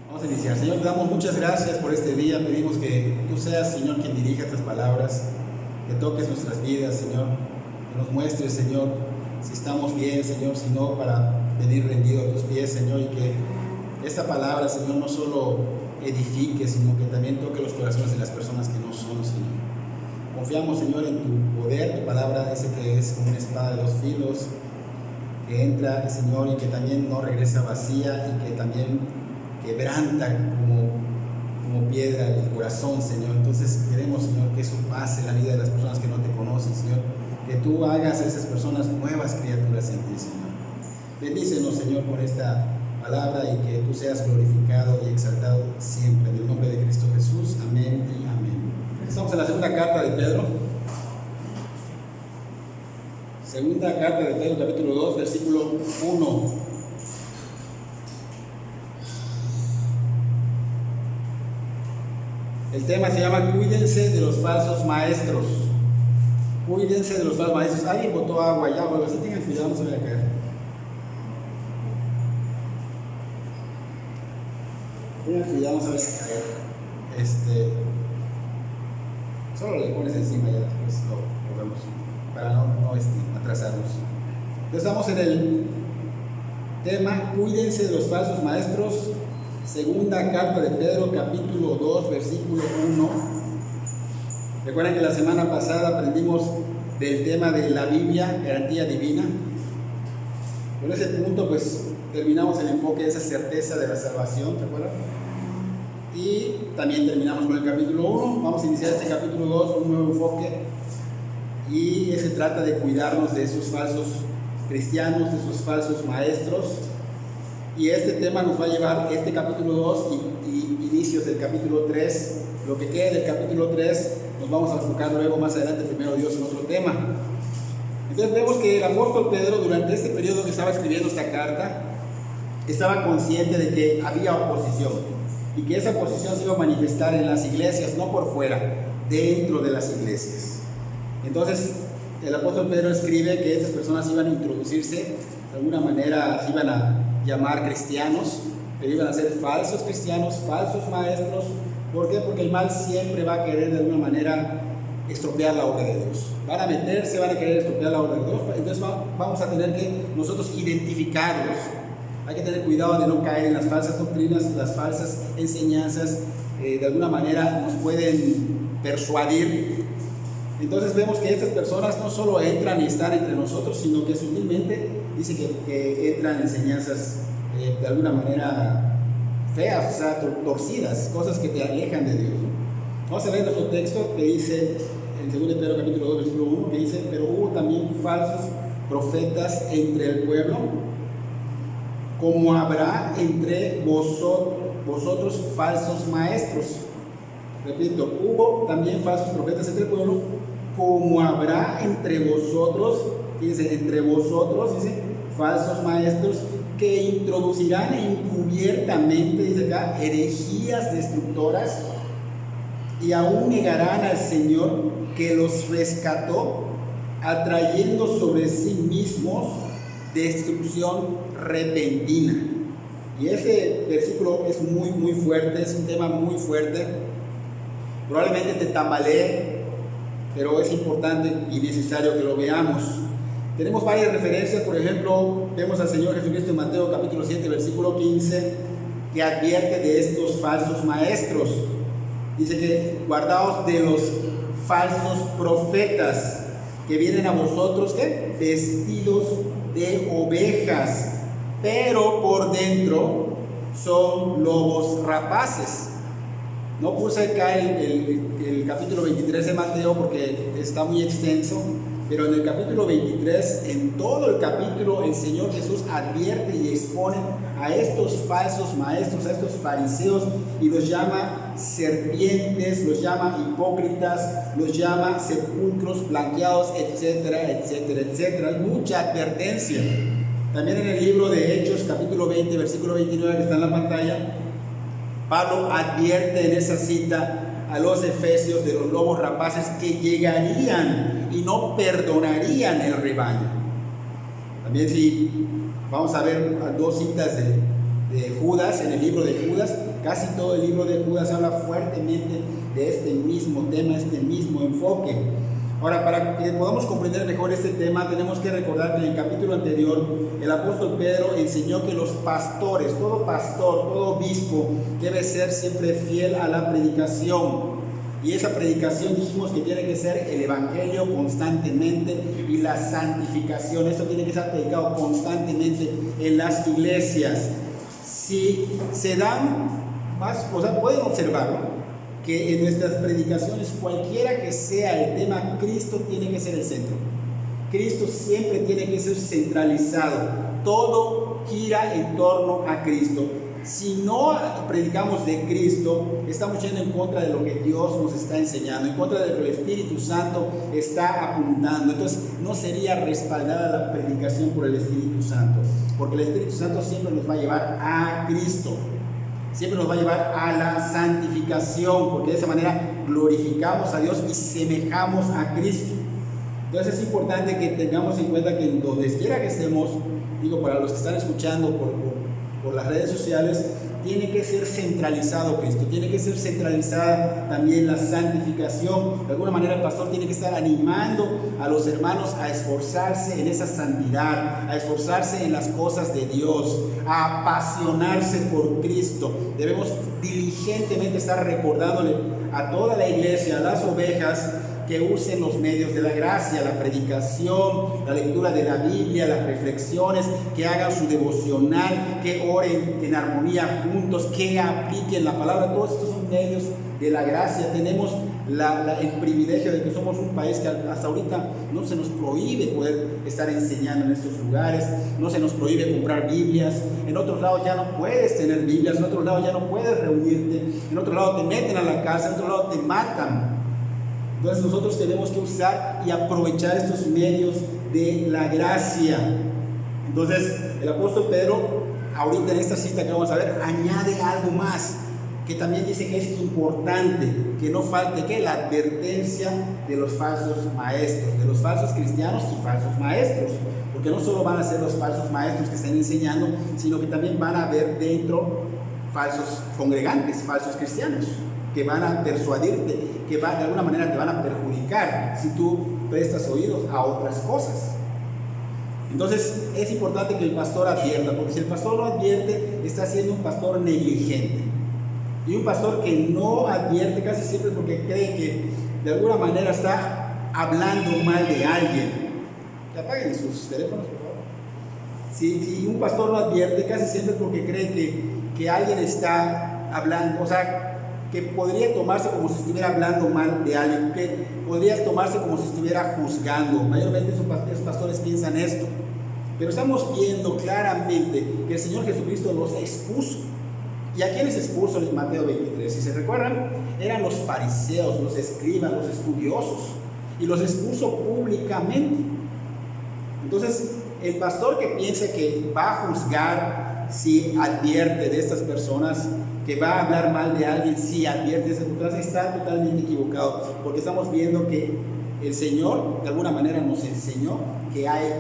Vamos a iniciar. Señor, te damos muchas gracias por este día. Pedimos que tú seas, Señor, quien dirija estas palabras, que toques nuestras vidas, Señor, que nos muestres, Señor, si estamos bien, Señor, si no, para venir rendido a tus pies, Señor, y que esta palabra, Señor, no solo edifique, sino que también toque los corazones de las personas que no son, Señor. Confiamos, Señor, en tu poder. Tu palabra dice que es como una espada de dos filos, que entra, Señor, y que también no regresa vacía, y que también quebranta como piedra el corazón, Señor. Entonces queremos, Señor, que eso pase en la vida de las personas que no te conocen, Señor, que tú hagas a esas personas nuevas criaturas en ti, Señor. Bendícenos, Señor, por esta palabra, y que tú seas glorificado y exaltado siempre, en el nombre de Cristo Jesús. Amén y amén. Estamos en la segunda carta de Pedro. Segunda carta de Pedro, capítulo 2, versículo 1. El tema se llama Cuídense de los falsos maestros. Cuídense de los falsos maestros. Alguien botó agua allá, bueno, si tengan cuidado, no se vaya a caer. Tengan cuidado, no se vaya a caer. Solo le pones encima ya, después lo vemos, para no atrasarnos. Entonces estamos en el tema Cuídense de los falsos maestros. Segunda carta de Pedro, capítulo 2, versículo 1. Recuerden que la semana pasada aprendimos del tema de la Biblia, garantía divina. Con ese punto pues terminamos el enfoque de esa certeza de la salvación, ¿te acuerdas? Y también terminamos con el capítulo 1. Vamos a iniciar este capítulo 2 con un nuevo enfoque, y se trata de cuidarnos de esos falsos cristianos, de esos falsos maestros. Y este tema nos va a llevar este capítulo 2 y inicios del capítulo 3. Lo que quede del capítulo 3 nos vamos a enfocar luego más adelante, primero Dios, en otro tema. Entonces vemos que el apóstol Pedro, durante este periodo que estaba escribiendo esta carta, estaba consciente de que había oposición, y que esa oposición se iba a manifestar en las iglesias, no por fuera, dentro de las iglesias. Entonces el apóstol Pedro escribe que estas personas iban a introducirse, de alguna manera se iban a llamar cristianos, pero iban a ser falsos cristianos, falsos maestros. ¿Por qué? Porque el mal siempre va a querer de alguna manera estropear la obra de Dios. Van a meterse, van a querer estropear la obra de Dios. Entonces vamos a tener que nosotros identificarlos. Hay que tener cuidado de no caer en las falsas doctrinas, las falsas enseñanzas. De alguna manera nos pueden persuadir. Entonces vemos que estas personas no solo entran y están entre nosotros, sino que sutilmente dice que entran enseñanzas de alguna manera feas, o sea, torcidas, cosas que te alejan de Dios. Vamos a leer nuestro texto que dice en 2 Pedro capítulo 2, versículo 1, que dice: pero hubo también falsos profetas entre el pueblo, como habrá entre vosotros falsos maestros. Repito, hubo también falsos profetas entre el pueblo, como habrá entre vosotros, fíjense, entre vosotros, dice, falsos maestros, que introducirán encubiertamente, dice acá, herejías destructoras, y aún negarán al Señor que los rescató, atrayendo sobre sí mismos destrucción repentina. Y ese versículo es muy, muy fuerte, es un tema muy fuerte. Probablemente te tambalee, pero es importante y necesario que lo veamos. Tenemos varias referencias. Por ejemplo, vemos al Señor Jesucristo en Mateo capítulo 7, versículo 15, que advierte de estos falsos maestros. Dice que guardaos de los falsos profetas que vienen a vosotros, ¿qué? Vestidos de ovejas, pero por dentro son lobos rapaces. No puse acá el capítulo 23 de Mateo porque está muy extenso, pero en el capítulo 23, en todo el capítulo, el Señor Jesús advierte y expone a estos falsos maestros, a estos fariseos, y los llama serpientes, los llama hipócritas, los llama sepulcros blanqueados, etcétera, etcétera, etcétera. Hay mucha advertencia. También en el libro de Hechos, capítulo 20, versículo 29, que está en la pantalla, Pablo advierte en esa cita a los efesios de los lobos rapaces que llegarían y no perdonarían el rebaño. También si vamos a ver dos citas de Judas, en el libro de Judas. Casi todo el libro de Judas habla fuertemente de este mismo tema, este mismo enfoque. Ahora, para que podamos comprender mejor este tema, tenemos que recordar que en el capítulo anterior el apóstol Pedro enseñó que los pastores, todo pastor, todo obispo, debe ser siempre fiel a la predicación. Y esa predicación dijimos que tiene que ser el evangelio constantemente y la santificación. Esto tiene que ser predicado constantemente en las iglesias. Si se dan más, o sea, pueden observarlo, que en nuestras predicaciones, cualquiera que sea el tema, Cristo tiene que ser el centro. Cristo siempre tiene que ser centralizado. Todo gira en torno a Cristo. Si no predicamos de Cristo, estamos yendo en contra de lo que Dios nos está enseñando, en contra de lo que el Espíritu Santo está apuntando. Entonces, no sería respaldada la predicación por el Espíritu Santo, porque el Espíritu Santo siempre nos va a llevar a Cristo. Siempre nos va a llevar a la santificación, porque de esa manera glorificamos a Dios y semejamos a Cristo. Entonces es importante que tengamos en cuenta que en donde quiera que estemos, digo, para los que están escuchando por las redes sociales, tiene que ser centralizado Cristo, tiene que ser centralizada también la santificación. De alguna manera el pastor tiene que estar animando a los hermanos a esforzarse en esa santidad, a esforzarse en las cosas de Dios, a apasionarse por Cristo. Debemos diligentemente estar recordándole a toda la iglesia, a las ovejas, que usen los medios de la gracia, la predicación, la lectura de la Biblia, las reflexiones, que hagan su devocional, que oren en armonía juntos, que apliquen la palabra. Todos estos son medios de la gracia. Tenemos el privilegio de que somos un país que hasta ahorita no se nos prohíbe poder estar enseñando en estos lugares, no se nos prohíbe comprar Biblias. En otros lados ya no puedes tener Biblias, en otros lados ya no puedes reunirte, en otros lados te meten a la cárcel, en otros lados te matan. Entonces nosotros tenemos que usar y aprovechar estos medios de la gracia. Entonces el apóstol Pedro, ahorita en esta cita que vamos a ver, añade algo más, que también dice que es importante, que no falte que la advertencia de los falsos maestros, de los falsos cristianos y falsos maestros, porque no solo van a ser los falsos maestros que estén enseñando, sino que también van a haber dentro falsos congregantes, falsos cristianos, que van a persuadirte, que de alguna manera te van a perjudicar si tú prestas oídos a otras cosas. Entonces es importante que el pastor advierta, porque si el pastor no advierte, está siendo un pastor negligente. Y un pastor que no advierte casi siempre porque cree que de alguna manera está hablando mal de alguien. Que apaguen sus teléfonos, por favor. Si un pastor no advierte, casi siempre es porque cree que alguien está hablando, o sea, que podría tomarse como si estuviera hablando mal de alguien, que podría tomarse como si estuviera juzgando. Mayormente esos pastores piensan esto. Pero estamos viendo claramente que el Señor Jesucristo los expuso. ¿Y a quiénes expuso en Mateo 23? Si se recuerdan, eran los fariseos, los escribas, los estudiosos. Y los expuso públicamente. Entonces, el pastor que piense que va a juzgar si advierte de estas personas, que va a hablar mal de alguien si advierte de esas personas, está totalmente equivocado, porque estamos viendo que el Señor de alguna manera nos enseñó que hay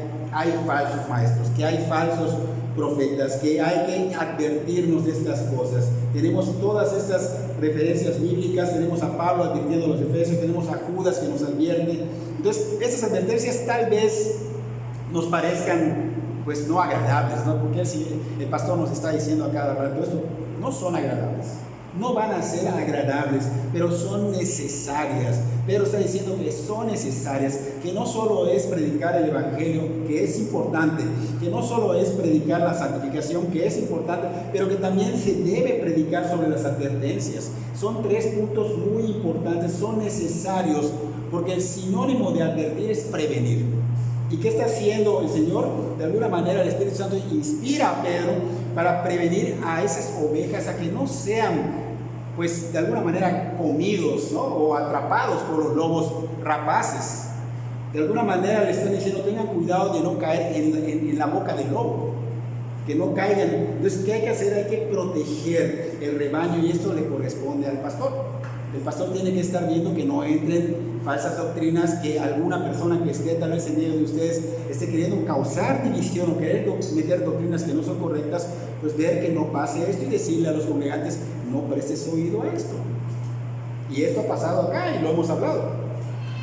falsos maestros, que hay falsos profetas, que hay que advertirnos de estas cosas. Tenemos todas estas referencias bíblicas, tenemos a Pablo advirtiendo a los efesios, tenemos a Judas que nos advierte. Entonces, estas advertencias tal vez nos parezcan pues no agradables, ¿no? Porque si el pastor nos está diciendo a cada rato esto, no son agradables, no van a ser agradables, pero son necesarias. Pedro está diciendo que son necesarias, que no solo es predicar el evangelio, que es importante, que no solo es predicar la santificación, que es importante, pero que también se debe predicar sobre las advertencias. Son 3 puntos muy importantes, son necesarios, porque el sinónimo de advertir es prevenir. ¿Y qué está haciendo el Señor? De alguna manera el Espíritu Santo inspira a Pedro para prevenir a esas ovejas a que no sean, pues de alguna manera comidos, ¿no? O atrapados por los lobos rapaces. De alguna manera le están diciendo, tengan cuidado de no caer en la boca del lobo, que no caigan. Entonces, ¿qué hay que hacer? Hay que proteger el rebaño y esto le corresponde al pastor. El pastor tiene que estar viendo que no entren falsas doctrinas, que alguna persona que esté tal vez en medio de ustedes esté queriendo causar división o querer meter doctrinas que no son correctas, pues ver que no pase esto y decirle a los congregantes, no prestes oído a esto. Y esto ha pasado acá y lo hemos hablado.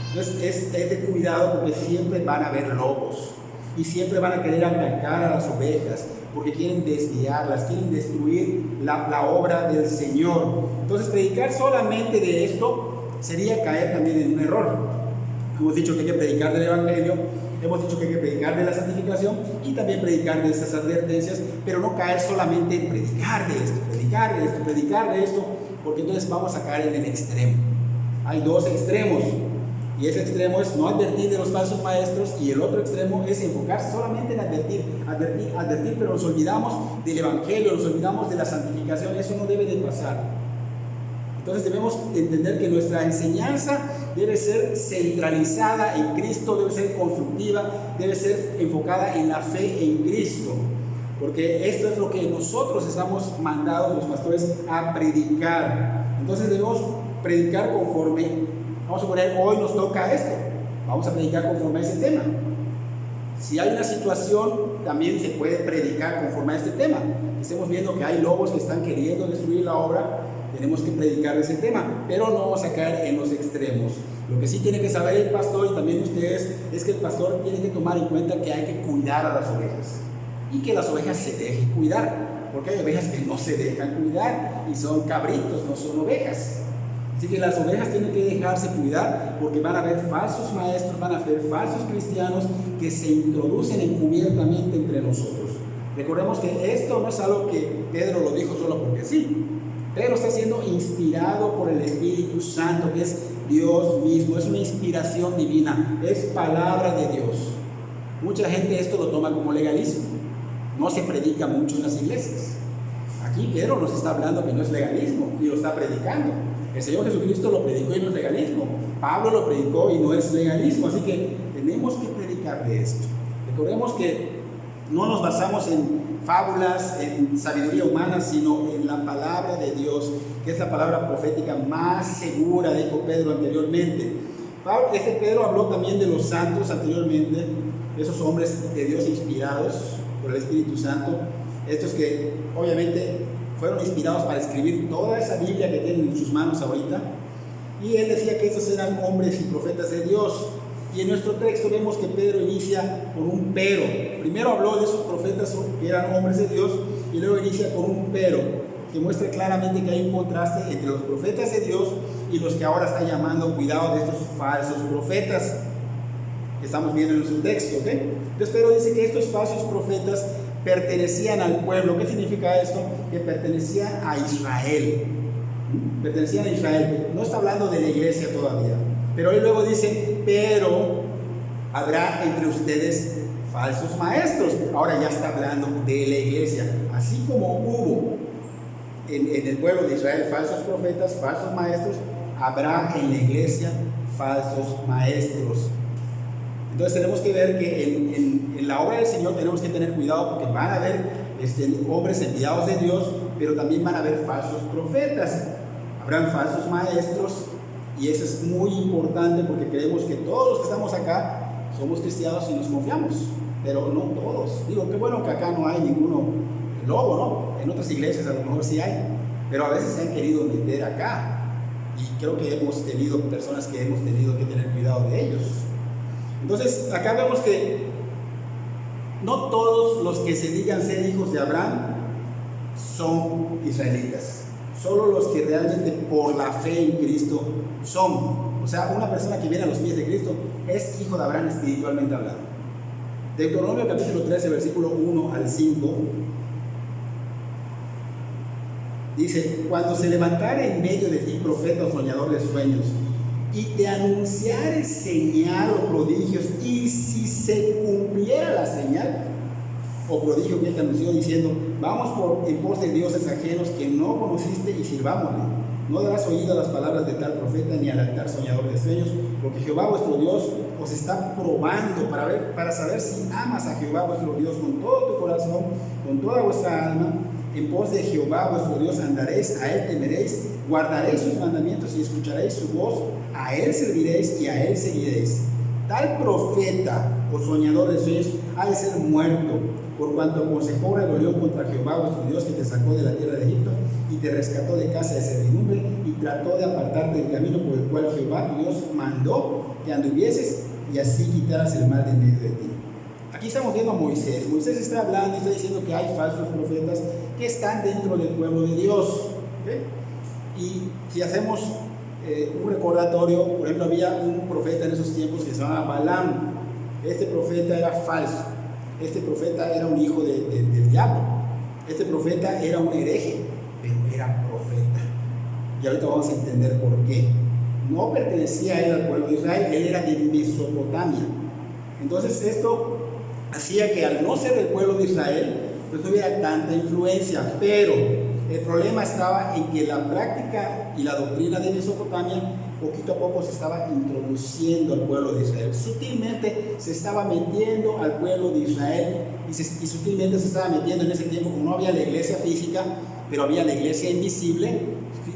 Entonces es de cuidado, porque siempre van a haber lobos y siempre van a querer atacar a las ovejas, porque quieren desviarlas, quieren destruir la obra del Señor. Entonces predicar solamente de esto sería caer también en un error. Hemos dicho que hay que predicar del Evangelio, hemos dicho que hay que predicar de la santificación y también predicar de esas advertencias, pero no caer solamente en predicar de esto, predicar de esto, predicar de esto, porque entonces vamos a caer en el extremo. Hay dos extremos, y ese extremo es no advertir de los falsos maestros, y el otro extremo es enfocarse solamente en advertir, pero nos olvidamos del Evangelio, nos olvidamos de la santificación. Eso no debe de pasar. Entonces debemos entender que nuestra enseñanza debe ser centralizada en Cristo, debe ser constructiva, debe ser enfocada en la fe en Cristo, porque esto es lo que nosotros estamos mandados los pastores a predicar. Entonces debemos predicar conforme, vamos a poner, hoy nos toca esto, vamos a predicar conforme a ese tema. Si hay una situación, también se puede predicar conforme a este tema. Estemos viendo que hay lobos que están queriendo destruir la obra, tenemos que predicar ese tema, pero no vamos a caer en los extremos. Lo que sí tiene que saber el pastor y también ustedes es que el pastor tiene que tomar en cuenta que hay que cuidar a las ovejas y que las ovejas se dejen cuidar, porque hay ovejas que no se dejan cuidar y son cabritos, no son ovejas. Así que las ovejas tienen que dejarse cuidar, porque van a haber falsos maestros, van a haber falsos cristianos que se introducen encubiertamente entre nosotros. Recordemos que esto no es algo que Pedro lo dijo solo porque sí. Pedro está siendo inspirado por el Espíritu Santo, que es Dios mismo, es una inspiración divina, es palabra de Dios. Mucha gente esto lo toma como legalismo, no se predica mucho en las iglesias. Aquí Pedro nos está hablando que no es legalismo y lo está predicando. El Señor Jesucristo lo predicó y no es legalismo. Pablo lo predicó y no es legalismo. Así que tenemos que predicar de esto. Recordemos que no nos basamos en fábulas, en sabiduría humana, sino en la palabra de Dios, que es la palabra profética más segura, dijo Pedro anteriormente. Pedro habló también de los santos anteriormente, esos hombres de Dios inspirados por el Espíritu Santo, estos que obviamente fueron inspirados para escribir toda esa Biblia que tienen en sus manos ahorita. Y él decía que estos eran hombres y profetas de Dios. Y en nuestro texto vemos que Pedro inicia con un pero. Primero habló de esos profetas que eran hombres de Dios, y luego inicia con un pero, que muestra claramente que hay un contraste entre los profetas de Dios y los que ahora está llamando cuidado de estos falsos profetas que estamos viendo en nuestro texto, ¿ok? Entonces Pedro dice que estos falsos profetas pertenecían al pueblo. ¿Qué significa esto? Que pertenecían a Israel. Pertenecían a Israel. No está hablando de la iglesia todavía. Pero él luego dice, pero habrá entre ustedes falsos maestros. Ahora ya está hablando de la iglesia. Así como hubo en el pueblo de Israel falsos profetas, falsos maestros, habrá en la iglesia falsos maestros. Entonces tenemos que ver que en la obra del Señor tenemos que tener cuidado, porque van a haber hombres enviados de Dios, pero también van a haber falsos profetas. Habrán falsos maestros. Y eso es muy importante, porque creemos que todos los que estamos acá somos cristianos y nos confiamos, pero no todos. Digo, qué bueno que acá no hay ninguno lobo, ¿no? En otras iglesias a lo mejor sí hay, pero a veces se han querido meter acá, y creo que hemos tenido personas que hemos tenido que tener cuidado de ellos. Entonces, acá vemos que no todos los que se digan ser hijos de Abraham son israelitas. Solo los que realmente por la fe en Cristo son. O sea, una persona que viene a los pies de Cristo es hijo de Abraham espiritualmente hablando. Deuteronomio capítulo 13, versículo 1 al 5, dice: cuando se levantare en medio de ti profeta o soñador de sueños, y te anunciare señal o prodigios, y si se cumpliera la señal o prodigio que él te anunció, diciendo: vamos en pos de dioses ajenos que no conociste y sirvámosle, no darás oído a las palabras de tal profeta ni al altar soñador de sueños, porque Jehová vuestro Dios os está probando para saber si amas a Jehová vuestro Dios con todo tu corazón, con toda vuestra alma. en pos de Jehová vuestro Dios andaréis, a él temeréis, guardaréis sus mandamientos y escucharéis su voz, a él serviréis y a él seguiréis. Tal profeta o soñador de sueños ha de ser muerto, por cuanto aconsejó rebelión contra Jehová vuestro Dios, que te sacó de la tierra de Egipto y te rescató de casa de servidumbre, y trató de apartarte del camino por el cual Jehová tu Dios mandó que anduvieses, y así quitaras el mal de en medio de ti. Aquí estamos viendo a Moisés. Moisés está hablando y está diciendo que hay falsos profetas que están dentro del pueblo de Dios. ¿Okay? Y si hacemos un recordatorio, por ejemplo, había un profeta en esos tiempos que se llamaba Balaam. Este profeta era falso. Este profeta era un hijo del diablo. Este profeta era un hereje, pero era profeta. Y ahorita vamos a entender por qué. No pertenecía él al pueblo de Israel, él era de Mesopotamia. Entonces esto hacía que al no ser del pueblo de Israel, pues no hubiera tanta influencia. Pero el problema estaba en que la práctica y la doctrina de Mesopotamia poquito a poco se estaba introduciendo al pueblo de Israel. Sutilmente se estaba metiendo al pueblo de Israel y sutilmente se estaba metiendo en ese tiempo, como no había la iglesia física, pero había la iglesia invisible,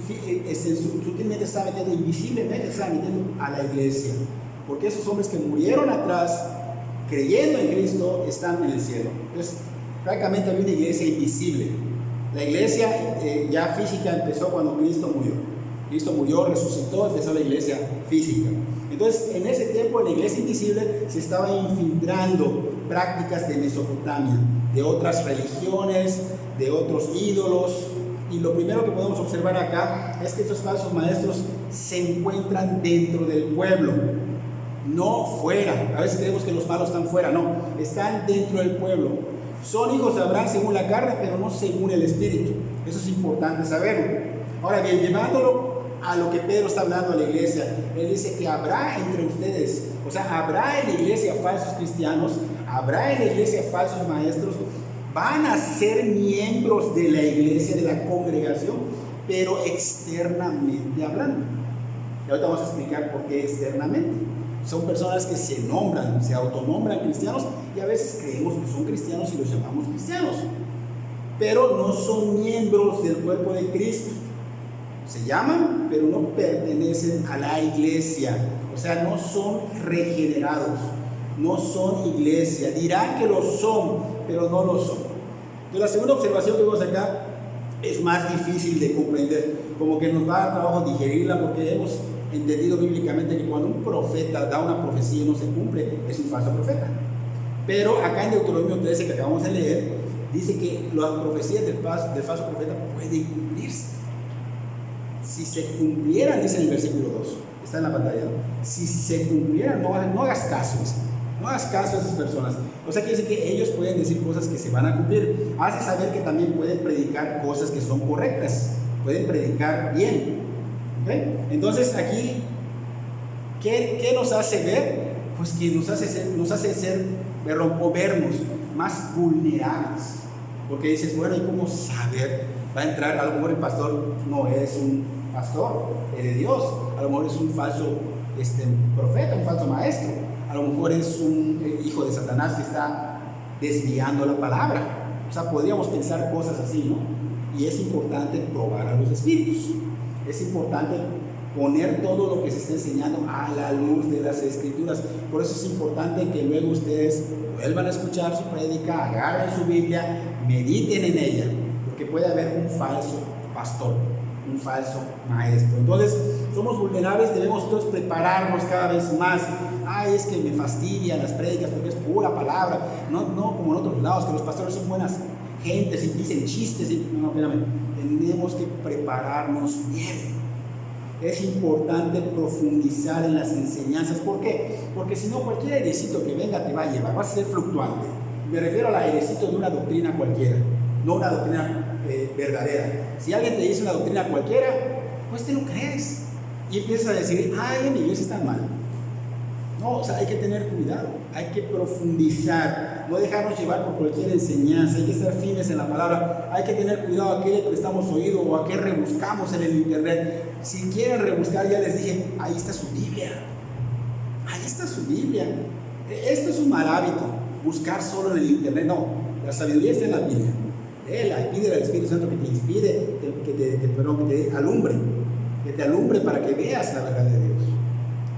sutilmente se estaba metiendo, invisiblemente se estaba metiendo a la iglesia. Porque esos hombres que murieron atrás, creyendo en Cristo, están en el cielo. Entonces, prácticamente había una iglesia invisible. La iglesia ya física empezó cuando Cristo murió. Cristo murió, resucitó, empezó la iglesia física. Entonces, en ese tiempo, en la iglesia invisible se estaba infiltrando prácticas de Mesopotamia, de otras religiones, de otros ídolos. Y lo primero que podemos observar acá es que estos falsos maestros se encuentran dentro del pueblo, no fuera. A veces creemos que los malos están fuera, no, están dentro del pueblo. Son hijos de Abraham según la carne, pero no según el espíritu. Eso es importante saberlo. Ahora bien, llevándolo a lo que Pedro está hablando a la iglesia, él dice que habrá entre ustedes, o sea, habrá en la iglesia falsos cristianos, habrá en la iglesia falsos maestros, van a ser miembros de la iglesia, de la congregación, pero externamente hablando. Y ahorita vamos a explicar por qué externamente. Son personas que se nombran, se autonombran cristianos, y a veces creemos que son cristianos y los llamamos cristianos, pero no son miembros del cuerpo de Cristo. Se llaman, pero no pertenecen a la iglesia. O sea, no son regenerados, no son iglesia. Dirán que lo son, pero no lo son. Entonces, la segunda observación que vemos acá es más difícil de comprender, como que nos va a dar trabajo digerirla, porque hemos entendido bíblicamente que cuando un profeta da una profecía y no se cumple, es un falso profeta. Pero acá en Deuteronomio 13, que acabamos de leer, dice que las profecías del falso profeta pueden cumplirse. Si se cumplieran, dice en el versículo 2, está en la pantalla, ¿no? Si se cumplieran, no hagas caso, no hagas caso a esas personas. O sea, quiere decir que ellos pueden decir cosas que se van a cumplir. Hace saber que también pueden predicar cosas que son correctas, pueden predicar bien. ¿Okay? Entonces aquí, ¿qué nos hace ver? Pues que nos hace vernos más vulnerables. Porque dices, bueno, ¿y cómo saber? Va a entrar, a lo mejor el pastor no es un pastor, es de Dios. A lo mejor es un falso profeta, un falso maestro. A lo mejor es un hijo de Satanás que está desviando la palabra. O sea, podríamos pensar cosas así, ¿no? Y es importante probar a los espíritus. Es importante poner todo lo que se está enseñando a la luz de las escrituras. Por eso es importante que luego ustedes vuelvan a escuchar su prédica, agarren su Biblia, mediten en ella, porque puede haber un falso pastor, un falso maestro. Entonces, somos vulnerables, debemos entonces prepararnos cada vez más. Ay, es que me fastidian las prédicas porque es pura palabra. No como en otros lados, que los pastores son buenas gentes y dicen chistes. No, espérame. Tenemos que prepararnos bien. Es importante profundizar en las enseñanzas. ¿Por qué? Porque si no, cualquier airecito que venga te va a llevar, vas a ser fluctuante. Me refiero al airecito de una doctrina cualquiera, no una doctrina verdadera. Si alguien te dice una doctrina cualquiera, pues te lo crees y empiezas a decir, ay, en mi iglesia está mal. No, o sea, hay que tener cuidado, hay que profundizar, no dejarnos llevar por cualquier enseñanza, hay que ser firmes en la palabra, hay que tener cuidado a qué le prestamos oído o a qué rebuscamos en el internet. Si quieren rebuscar, ya les dije, ahí está su Biblia, ahí está su Biblia. Esto es un mal hábito, buscar solo en el internet. No, la sabiduría está en la Biblia. pídele al Espíritu Santo que te inspire, que te alumbre para que veas la verdad de Dios.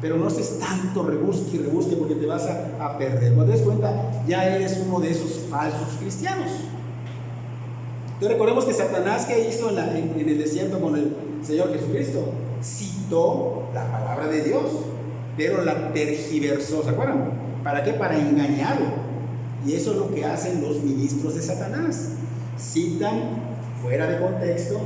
Pero no estés tanto rebusque y rebusque porque te vas a perder. Cuando te des cuenta, ya eres uno de esos falsos cristianos. Entonces recordemos que Satanás, ¿qué hizo en el desierto con el Señor Jesucristo? Citó la palabra de Dios, pero la tergiversó, ¿se acuerdan? ¿Para qué? Para engañarlo. Y eso es lo que hacen los ministros de Satanás. Citan fuera de contexto,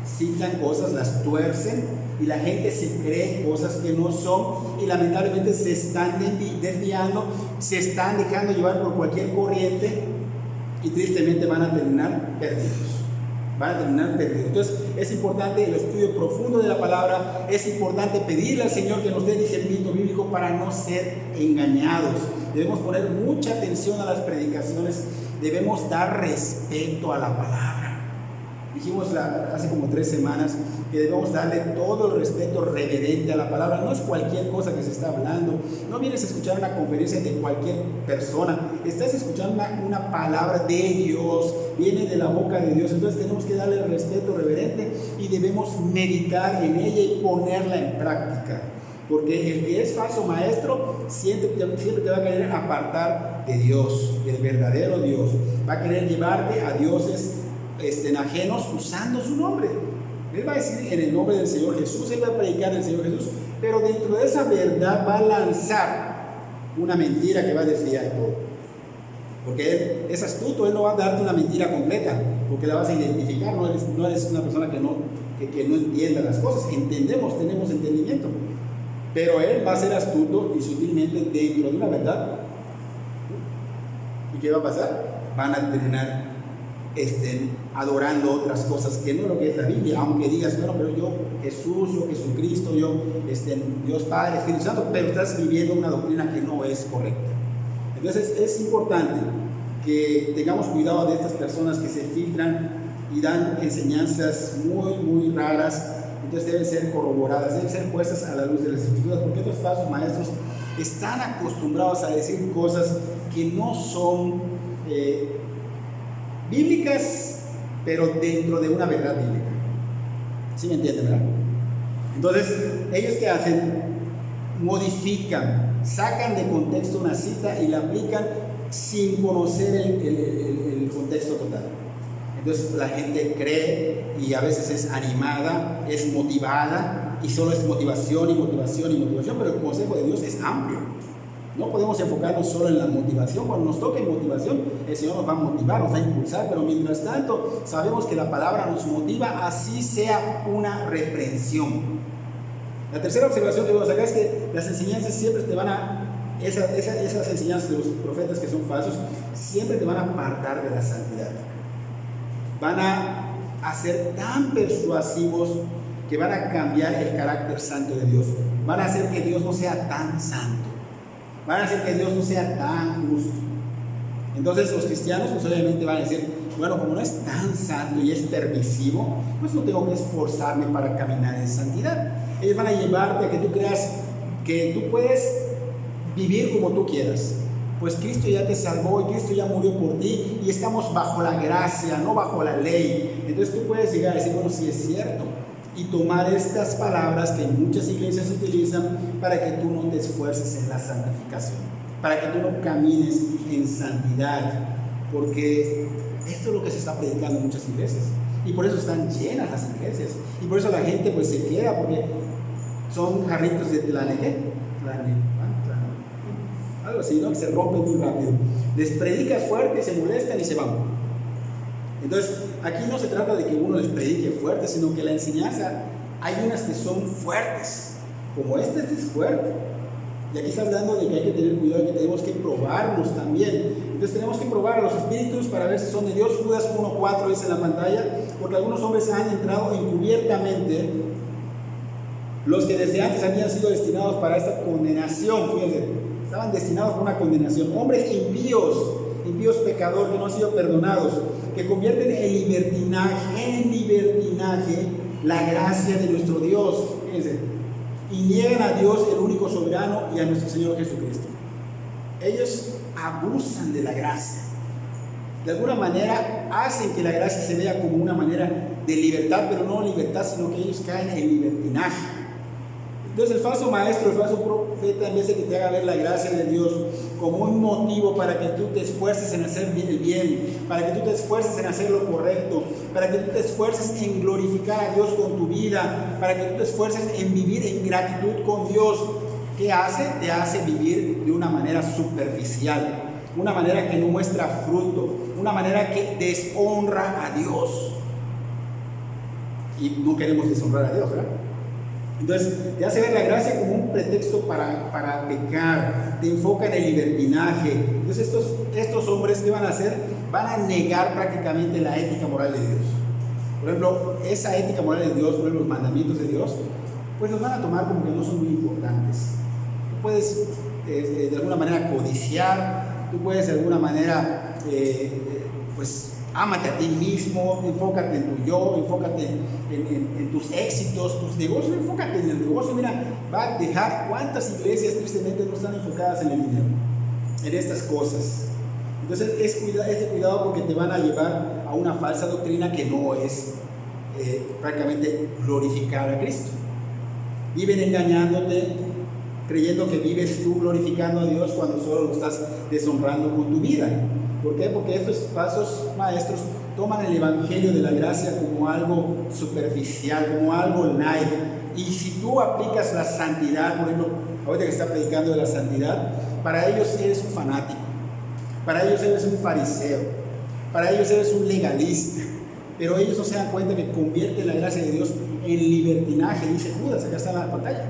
citan cosas, las tuercen, y la gente se cree cosas que no son, y lamentablemente se están desviando, se están dejando llevar por cualquier corriente, y tristemente van a terminar perdidos. Entonces es importante el estudio profundo de la palabra, es importante pedirle al Señor que nos dé discernimiento bíblico para no ser engañados. Debemos poner mucha atención a las predicaciones, debemos dar respeto a la palabra. Dijimos hace como 3 semanas que debemos darle todo el respeto reverente a la palabra. No es cualquier cosa que se está hablando. No vienes a escuchar una conferencia de cualquier persona. Estás escuchando una palabra de Dios. Viene de la boca de Dios. Entonces tenemos que darle el respeto reverente y debemos meditar en ella y ponerla en práctica. Porque el que es falso maestro siempre te va a querer apartar de Dios, del verdadero Dios. Va a querer llevarte a dioses ajenos usando su nombre. Él va a decir en el nombre del Señor Jesús, él va a predicar el Señor Jesús, pero dentro de esa verdad va a lanzar una mentira que va a desviar todo. Porque él es astuto, él no va a darte una mentira completa, porque la vas a identificar. No eres una persona que no entienda las cosas. Tenemos entendimiento, pero él va a ser astuto y sutilmente dentro de una verdad. ¿Y qué va a pasar? Van a terminar adorando otras cosas que no es lo que es la Biblia, aunque digas, bueno, pero yo Jesús, yo Jesucristo, yo Dios Padre, Espíritu Santo, pero estás viviendo una doctrina que no es correcta. Entonces es importante que tengamos cuidado de estas personas que se filtran y dan enseñanzas muy, muy raras. Entonces deben ser corroboradas, deben ser puestas a la luz de las Escrituras, porque estos falsos maestros están acostumbrados a decir cosas que no son bíblicas, pero dentro de una verdad bíblica. ¿Sí me entienden, verdad? Entonces, ellos ¿qué hacen? Modifican, sacan de contexto una cita y la aplican sin conocer el contexto total. Entonces la gente cree y a veces es animada, es motivada, y solo es motivación, pero el consejo de Dios es amplio. No podemos enfocarnos solo en la motivación. Cuando nos toque motivación, el Señor nos va a motivar, nos va a impulsar, pero mientras tanto sabemos que la palabra nos motiva, así sea una reprensión. La tercera observación que vamos a sacar es que las enseñanzas siempre te van a, esas enseñanzas de los profetas que son falsos, siempre te van a apartar de la santidad. Van a ser tan persuasivos que van a cambiar el carácter santo de Dios. Van a hacer que Dios no sea tan santo. Van a hacer que Dios no sea tan justo. Entonces los cristianos pues obviamente van a decir, bueno, como no es tan santo y es permisivo, pues no tengo que esforzarme para caminar en santidad. Ellos van a llevarte a que tú creas que tú puedes vivir como tú quieras. Pues Cristo ya te salvó y Cristo ya murió por ti y estamos bajo la gracia, no bajo la ley. Entonces tú puedes llegar a decir, bueno, sí es cierto, y tomar estas palabras que muchas iglesias utilizan para que tú no te esfuerces en la santificación, para que tú no camines en santidad, porque esto es lo que se está predicando en muchas iglesias y por eso están llenas las iglesias y por eso la gente pues se queda, porque son jarritos de tlaneque, algo así, ¿no? Que se rompen muy rápido. Les predicas fuerte, se molestan y se van. Entonces, aquí no se trata de que uno les predique fuerte, sino que la enseñanza, hay unas que son fuertes, como este es fuerte. Y aquí está hablando de que hay que tener cuidado, que tenemos que probarlos también. Entonces tenemos que probar a los espíritus para ver si son de Dios. Judas 1:4 dice en la pantalla, porque algunos hombres han entrado encubiertamente, los que desde antes habían sido destinados para esta condenación. Fíjense, estaban destinados para una condenación. Hombres impíos pecadores que no han sido perdonados, que convierten en libertinaje la gracia de nuestro Dios. Fíjense, y niegan a Dios, el único soberano, y a nuestro Señor Jesucristo. Ellos abusan de la gracia. de alguna manera hacen que la gracia se vea como una manera de libertad, pero no libertad, sino que ellos caen en libertinaje. Entonces el falso maestro, el falso profeta, en vez de que te haga ver la gracia de Dios como un motivo para que tú te esfuerces en hacer el bien, para que tú te esfuerces en hacer lo correcto, para que tú te esfuerces en glorificar a Dios con tu vida, para que tú te esfuerces en vivir en gratitud con Dios, ¿qué hace? Te hace vivir de una manera superficial, una manera que no muestra fruto, una manera que deshonra a Dios. Y no queremos deshonrar a Dios, ¿verdad? Entonces, te hace ver la gracia como un pretexto para pecar, te enfoca en el libertinaje. Entonces, estos hombres, ¿qué van a hacer? Van a negar prácticamente la ética moral de Dios. Por ejemplo, esa ética moral de Dios, por ejemplo, los mandamientos de Dios, pues los van a tomar como que no son muy importantes. Tú puedes, de alguna manera, codiciar, tú puedes, de alguna manera, pues, ámate a ti mismo, enfócate en tu yo, enfócate en tus éxitos, tus negocios, enfócate en el negocio. Mira, va a dejar cuántas iglesias tristemente no están enfocadas en el dinero, en estas cosas. Entonces es de cuidado porque te van a llevar a una falsa doctrina que no es prácticamente glorificar a Cristo. Viven engañándote, creyendo que vives tú glorificando a Dios cuando solo lo estás deshonrando con tu vida. ¿Por qué? Porque estos falsos maestros toman el evangelio de la gracia como algo superficial, como algo light. Y si tú aplicas la santidad, por ejemplo, ahorita que está predicando de la santidad, para ellos eres un fanático, para ellos eres un fariseo, para ellos eres un legalista. Pero ellos no se dan cuenta que convierten la gracia de Dios en libertinaje. Dice Judas, acá está en la pantalla.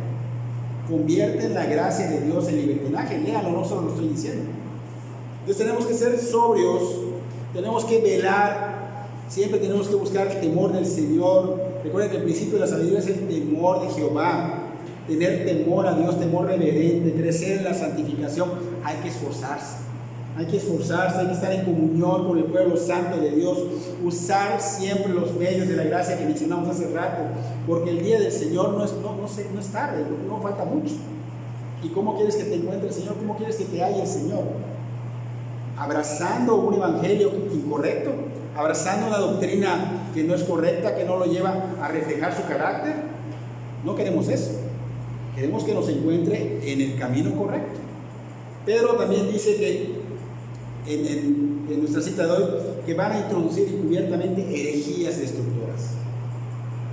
Convierten la gracia de Dios en libertinaje. Léalo, no solo lo estoy diciendo. Entonces tenemos que ser sobrios, tenemos que velar, siempre tenemos que buscar el temor del Señor. Recuerden que el principio de la sabiduría es el temor de Jehová, tener temor a Dios, temor reverente, crecer en la santificación. Hay que esforzarse, hay que estar en comunión con el pueblo santo de Dios, usar siempre los medios de la gracia que mencionamos hace rato, porque el día del Señor no es tarde, no falta mucho. ¿Y cómo quieres que te encuentre el Señor? ¿Cómo quieres que te halle el Señor? Abrazando un evangelio incorrecto, abrazando una doctrina que no es correcta, que no lo lleva a reflejar su carácter. No queremos eso, queremos que nos encuentre en el camino correcto. Pedro también dice que en nuestra cita de hoy, que van a introducir encubiertamente herejías destructoras.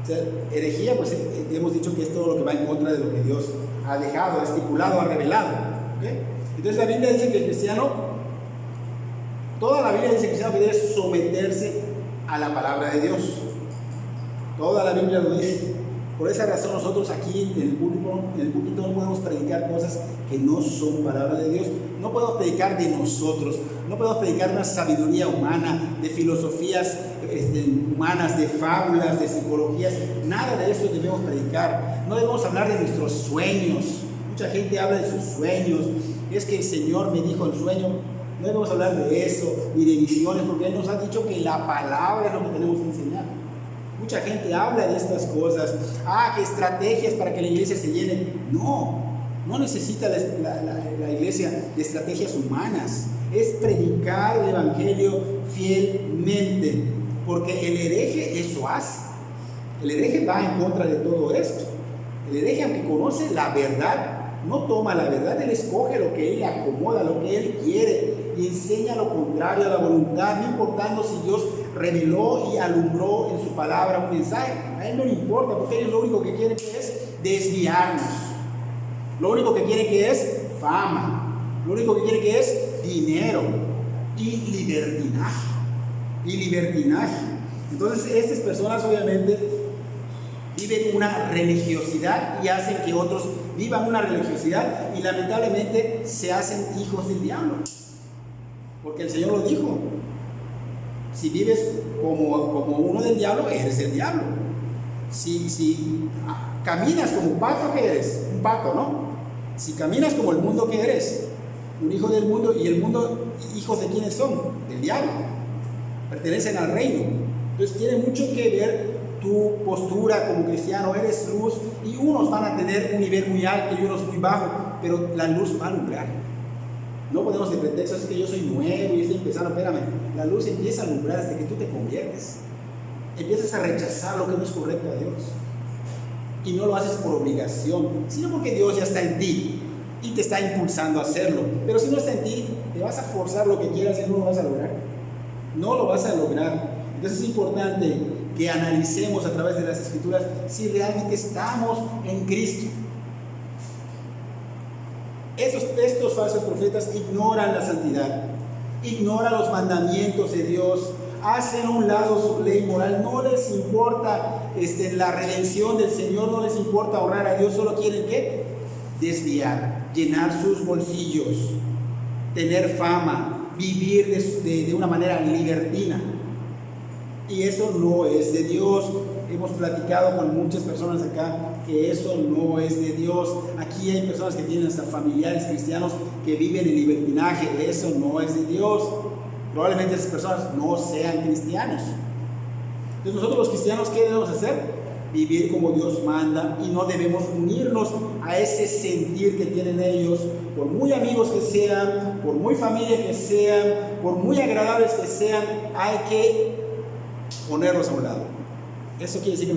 O sea, herejía, pues hemos dicho que es todo lo que va en contra de lo que Dios ha dejado, ha estipulado, ha revelado, ¿okay? Entonces la Biblia dice que el cristiano, toda la Biblia dice que el cristiano debe someterse a la palabra de Dios. Toda la Biblia lo dice. Por esa razón nosotros aquí en el púlpito no podemos predicar cosas que no son palabra de Dios. No podemos predicar de nosotros, no podemos predicar una sabiduría humana, de filosofías humanas, de fábulas, de psicologías. Nada de eso debemos predicar. No debemos hablar de nuestros sueños. Mucha gente habla de sus sueños. Es que el Señor me dijo el sueño. No debemos hablar de eso, ni de visiones, porque Él nos ha dicho que la palabra es lo que tenemos que enseñar. Mucha gente habla de estas cosas. Que estrategias para que la iglesia se llene. No necesita la iglesia de estrategias humanas. Es predicar el evangelio fielmente, porque el hereje eso hace. El hereje va en contra de todo esto. El hereje, aunque conoce la verdad, no toma la verdad. Él escoge lo que él le acomoda, lo que él quiere, y enseña lo contrario a la voluntad, no importando si Dios reveló y alumbró en su palabra un mensaje. A él no le importa, porque ellos lo único que quieren que es desviarnos. Lo único que quieren que es fama. Lo único que quieren que es dinero y libertinaje. Entonces estas personas obviamente viven una religiosidad y hacen que otros vivan una religiosidad, y lamentablemente se hacen hijos del diablo. Porque el Señor lo dijo: si vives como uno del diablo, eres el diablo. Si caminas como un pato, ¿qué eres? Un pato, ¿no? Si caminas como el mundo, ¿qué eres? Un hijo del mundo. ¿Y el mundo, hijos de quiénes son? Del diablo. Pertenecen al reino. Entonces tiene mucho que ver tu postura como cristiano. Eres luz, y unos van a tener un nivel muy alto y unos muy bajo, pero la luz va a alumbrar. No ponemos de pretexto, es que yo soy nuevo y estoy empezando. Espérame, la luz empieza a alumbrar desde que tú te conviertes. Empiezas a rechazar lo que no es correcto a Dios. Y no lo haces por obligación, sino porque Dios ya está en ti y te está impulsando a hacerlo. Pero si no está en ti, te vas a forzar lo que quieras y no lo vas a lograr. No lo vas a lograr. Entonces es importante que analicemos a través de las Escrituras si realmente estamos en Cristo. Estos falsos profetas ignoran la santidad, ignoran los mandamientos de Dios, hacen a un lado su ley moral, no les importa la redención del Señor, no les importa honrar a Dios, solo quieren ¿qué? Desviar, llenar sus bolsillos, tener fama, vivir de una manera libertina. Y eso no es de Dios. Hemos platicado con muchas personas acá que eso no es de Dios. Aquí hay personas que tienen hasta familiares cristianos que viven en libertinaje. Eso no es de Dios. Probablemente esas personas no sean cristianos. Entonces nosotros los cristianos, ¿qué debemos hacer? Vivir como Dios manda, y no debemos unirnos a ese sentir que tienen ellos, por muy amigos que sean, por muy familia que sean, por muy agradables que sean, hay que ponerlos a un lado. ¿Eso quiere decir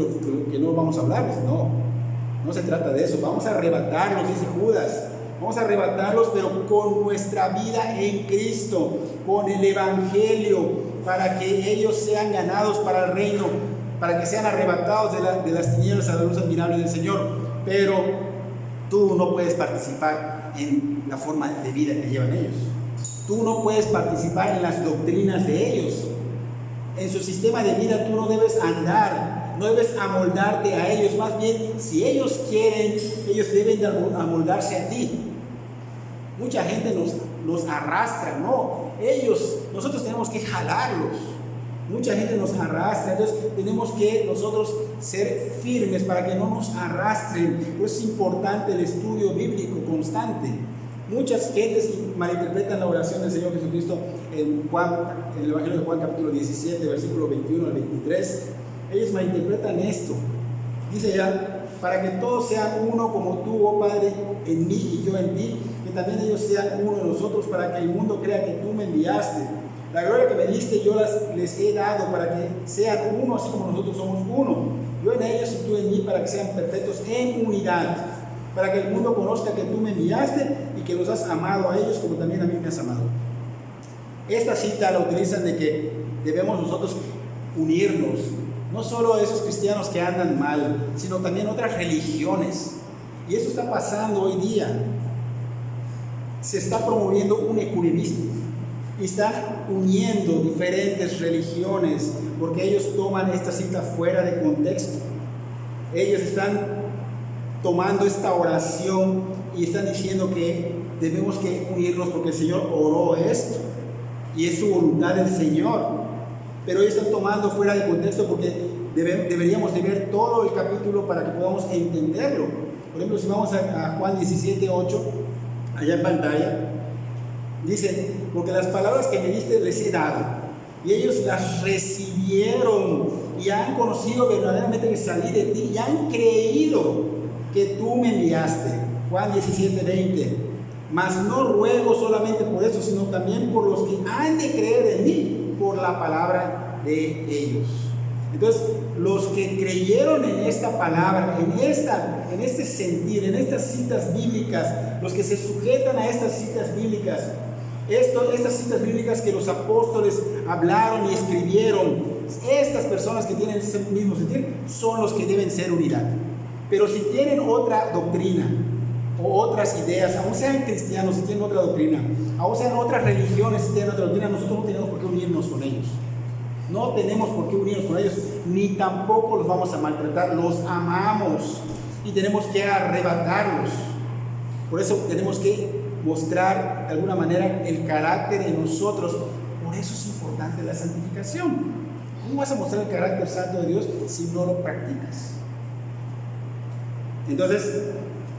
que no vamos a hablarles? No se trata de eso. Vamos a arrebatarlos, dice Judas. Vamos a arrebatarlos, pero con nuestra vida en Cristo, con el Evangelio, para que ellos sean ganados para el reino, para que sean arrebatados de las tinieblas a la luz admirable del Señor. Pero tú no puedes participar en la forma de vida que llevan ellos. Tú no puedes participar en las doctrinas de ellos. En su sistema de vida tú no debes andar, no debes amoldarte a ellos. Más bien, si ellos quieren, ellos deben de amoldarse a ti. Mucha gente nos arrastra, nosotros tenemos que jalarlos. Mucha gente nos arrastra, entonces tenemos que nosotros ser firmes para que no nos arrastren. Por eso es importante el estudio bíblico constante. Muchas gentes malinterpretan la oración del Señor Jesucristo en el Evangelio de Juan capítulo 17, versículo 21 al 23. Ellos malinterpretan esto. Dice ya, para que todos sean uno como tú, oh Padre, en mí y yo en ti, que también ellos sean uno en nosotros, para que el mundo crea que tú me enviaste. La gloria que me diste yo les he dado, para que sean uno así como nosotros somos uno. Yo en ellos y tú en mí, para que sean perfectos en unidad, para que el mundo conozca que tú me enviaste y que los has amado a ellos como también a mí me has amado. Esta cita la utilizan de que debemos nosotros unirnos, no solo a esos cristianos que andan mal, sino también otras religiones. Y eso está pasando hoy día. Se está promoviendo un ecumenismo y están uniendo diferentes religiones, porque ellos toman esta cita fuera de contexto. Ellos están tomando esta oración y están diciendo que debemos que unirnos porque el Señor oró esto y es su voluntad del Señor, pero ellos están tomando fuera de contexto porque deberíamos de ver todo el capítulo para que podamos entenderlo. Por ejemplo, si vamos a Juan 17:8, allá en pantalla, dice: porque las palabras que me diste les he dado y ellos las recibieron y han conocido verdaderamente que salí de ti y han creído que tú me enviaste. Juan 17:20. Mas no ruego solamente por eso, sino también por los que han de creer en mí por la palabra de ellos. Entonces, los que creyeron en esta palabra, en este sentir, en estas citas bíblicas, los que se sujetan a estas citas bíblicas, estas citas bíblicas que los apóstoles hablaron y escribieron, estas personas que tienen ese mismo sentir son los que deben ser unidad. Pero si tienen otra doctrina o otras ideas, aún sean cristianos, si tienen otra doctrina, aún sean otras religiones, si tienen otra doctrina, nosotros no tenemos por qué unirnos con ellos. No tenemos por qué unirnos con ellos, ni tampoco los vamos a maltratar. Los amamos y tenemos que arrebatarlos. Por eso tenemos que mostrar de alguna manera el carácter en nosotros. Por eso es importante la santificación. ¿Cómo vas a mostrar el carácter santo de Dios si no lo practicas? Entonces,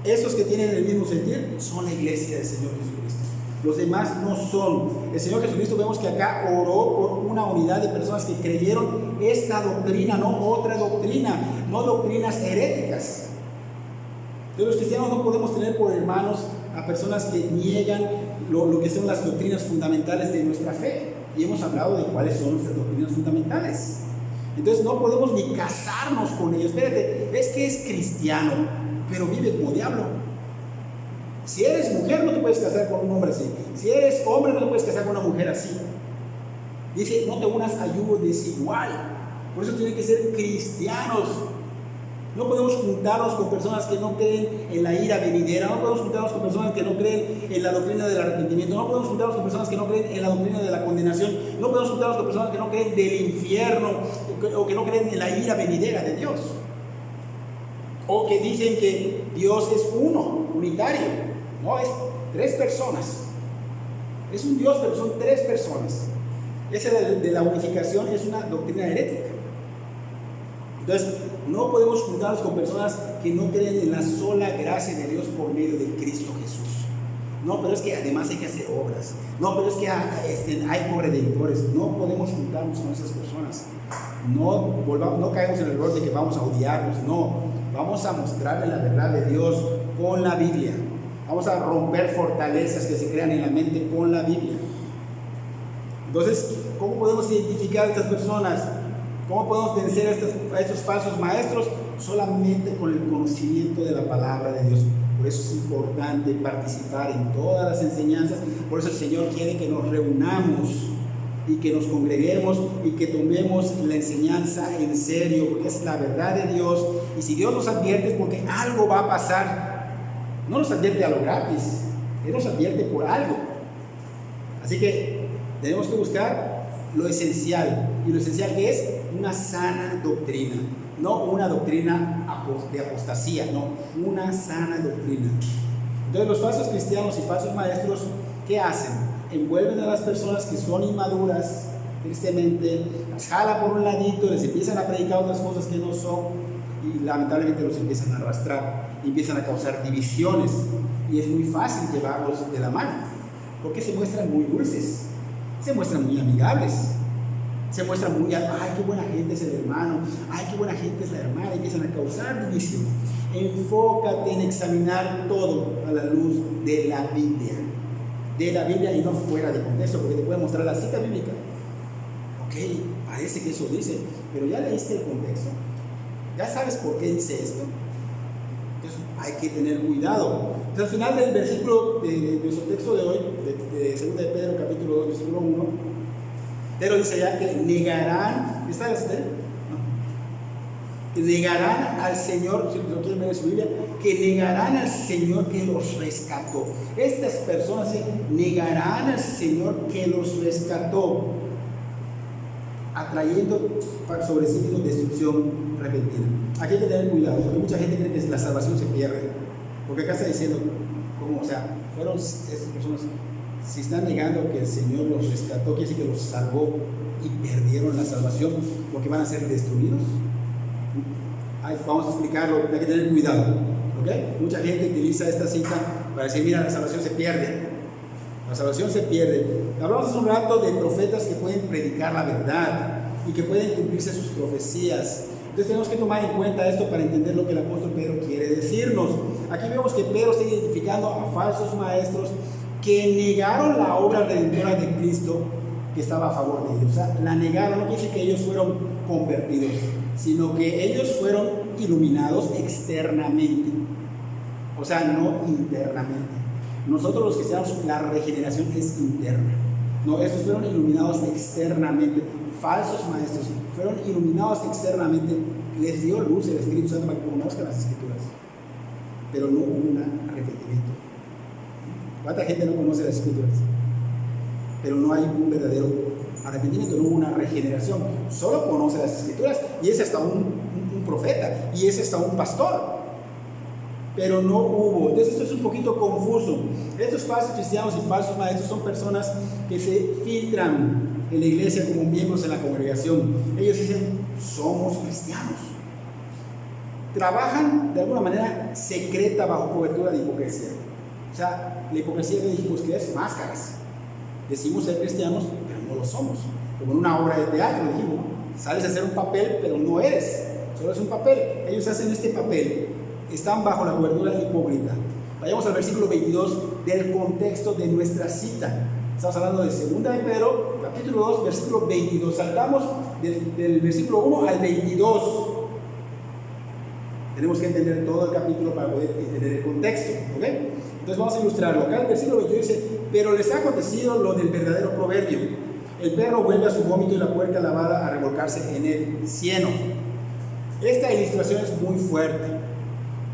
esos que tienen el mismo sentir son la iglesia del Señor Jesucristo. Los demás no son. El Señor Jesucristo, vemos que acá oró por una unidad de personas que creyeron esta doctrina, no otra doctrina, no doctrinas heréticas. Entonces, los cristianos no podemos tener por hermanos a personas que niegan lo que son las doctrinas fundamentales de nuestra fe. Y hemos hablado de cuáles son nuestras doctrinas fundamentales. Entonces no podemos ni casarnos con ellos. Espérate, es que es cristiano, pero vive como diablo. Si eres mujer, no te puedes casar con un hombre así. Si eres hombre, no te puedes casar con una mujer así. Dice, no te unas a yugo desigual. Por eso tienen que ser cristianos. No podemos juntarnos con personas que no creen en la ira venidera. No podemos juntarnos con personas que no creen en la doctrina del arrepentimiento. No podemos juntarnos con personas que no creen en la doctrina de la condenación. No podemos juntarnos con personas que no creen del infierno o que no creen en la ira venidera de Dios. O que dicen que Dios es uno, unitario. No, es 3 personas. Es un Dios, pero son 3 personas. Esa de la unificación es una doctrina herética. Entonces, no podemos juntarnos con personas que no creen en la sola gracia de Dios por medio de Cristo Jesús. No, pero es que además hay que hacer obras. No, pero es que hay corredentores. No podemos juntarnos con esas personas. No caemos en el error de que vamos a odiarlos. No, vamos a mostrarle la verdad de Dios con la Biblia. Vamos a romper fortalezas que se crean en la mente con la Biblia. Entonces, ¿cómo podemos identificar a estas personas? ¿Cómo podemos vencer a estos falsos maestros? Solamente con el conocimiento de la palabra de Dios. Por eso es importante participar en todas las enseñanzas. Por eso el Señor quiere que nos reunamos y que nos congreguemos y que tomemos la enseñanza en serio, porque es la verdad de Dios. Y si Dios nos advierte es porque algo va a pasar. No nos advierte a lo gratis, Él nos advierte por algo. Así que tenemos que buscar lo esencial. Y lo esencial que es una sana doctrina, no una doctrina de apostasía, no, una sana doctrina. Entonces los falsos cristianos y falsos maestros, ¿qué hacen? Envuelven a las personas que son inmaduras, tristemente, las jalan por un ladito, les empiezan a predicar otras cosas que no son, y lamentablemente los empiezan a arrastrar, y empiezan a causar divisiones, y es muy fácil llevarlos de la mano, porque se muestran muy dulces, se muestran muy amigables, se muestran muy, ay, qué buena gente es el hermano, ay, qué buena gente es la hermana, y empiezan a causar división. Enfócate en examinar todo a la luz de la Biblia y no fuera de contexto, porque te puede mostrar la cita bíblica. Ok, parece que eso dice, pero ya leíste el contexto, ya sabes por qué dice esto. Entonces hay que tener cuidado. Entonces, al final del versículo de nuestro texto de hoy, de 2 de Pedro capítulo 2, versículo 1, Pedro dice ya que negarán, ¿está en este? No. Que negarán al Señor, si lo quieren ver en su Biblia, que negarán al Señor que los rescató. Estas personas negarán al Señor que los rescató, atrayendo sobre sí mismo destrucción repentina. Aquí hay que tener cuidado, porque mucha gente cree que la salvación se pierde. Porque acá está diciendo, ¿cómo? O sea, fueron esas personas, si están negando que el Señor los rescató, quiere decir que los salvó y perdieron la salvación, porque van a ser destruidos. Vamos a explicarlo, hay que tener cuidado. ¿Okay? Mucha gente utiliza esta cita para decir, mira, la salvación se pierde. La salvación se pierde. Hablamos hace un rato de profetas que pueden predicar la verdad y que pueden cumplirse sus profecías. Entonces tenemos que tomar en cuenta esto para entender lo que el apóstol Pedro quiere decirnos. Aquí vemos que Pedro está identificando a falsos maestros que negaron la obra redentora de Cristo que estaba a favor de ellos. O sea, la negaron, no quiere decir que ellos fueron convertidos, sino que ellos fueron iluminados externamente, o sea, no internamente. Nosotros los cristianos, la regeneración es interna. No, estos fueron iluminados externamente. Falsos maestros fueron iluminados externamente. Les dio luz el Espíritu Santo para que conozcan las Escrituras, pero no hubo un arrepentimiento. ¿Cuánta gente no conoce las Escrituras? Pero no hay un verdadero arrepentimiento, no hubo una regeneración. Solo conoce las Escrituras, y es hasta un profeta, y es hasta un pastor, pero no hubo. Entonces esto es un poquito confuso. Estos falsos cristianos y falsos maestros son personas que se filtran en la iglesia como miembros en la congregación. Ellos dicen, somos cristianos. Trabajan de alguna manera secreta bajo cobertura de hipocresía. O sea, la hipocresía que dijimos que es máscaras. Decimos ser cristianos, pero no lo somos. Como en una obra de teatro dijimos, sales a hacer un papel, pero no eres. Solo es un papel. Ellos hacen este papel. Están bajo la cobertura hipócrita. Vayamos al versículo 22 del contexto de nuestra cita. Estamos hablando de 2 de Pedro, capítulo 2, versículo 22. Saltamos del versículo 1 al 22. Tenemos que entender todo el capítulo para poder entender el contexto, ¿ok? Entonces vamos a ilustrarlo. Acá el versículo 22 dice: pero les ha acontecido lo del verdadero proverbio. El perro vuelve a su vómito y la puerca lavada a revolcarse en el cieno. Esta ilustración es muy fuerte,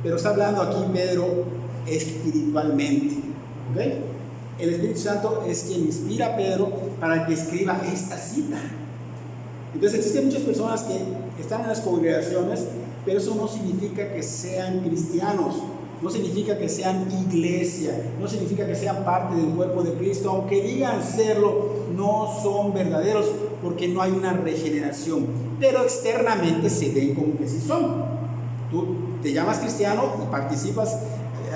pero está hablando aquí Pedro espiritualmente, ¿ok? El Espíritu Santo es quien inspira a Pedro para que escriba esta cita. Entonces existen muchas personas que están en las congregaciones, pero eso no significa que sean cristianos, no significa que sean iglesia, no significa que sean parte del cuerpo de Cristo. Aunque digan serlo, no son verdaderos porque no hay una regeneración, pero externamente se ven como que sí son. Tú te llamas cristiano y participas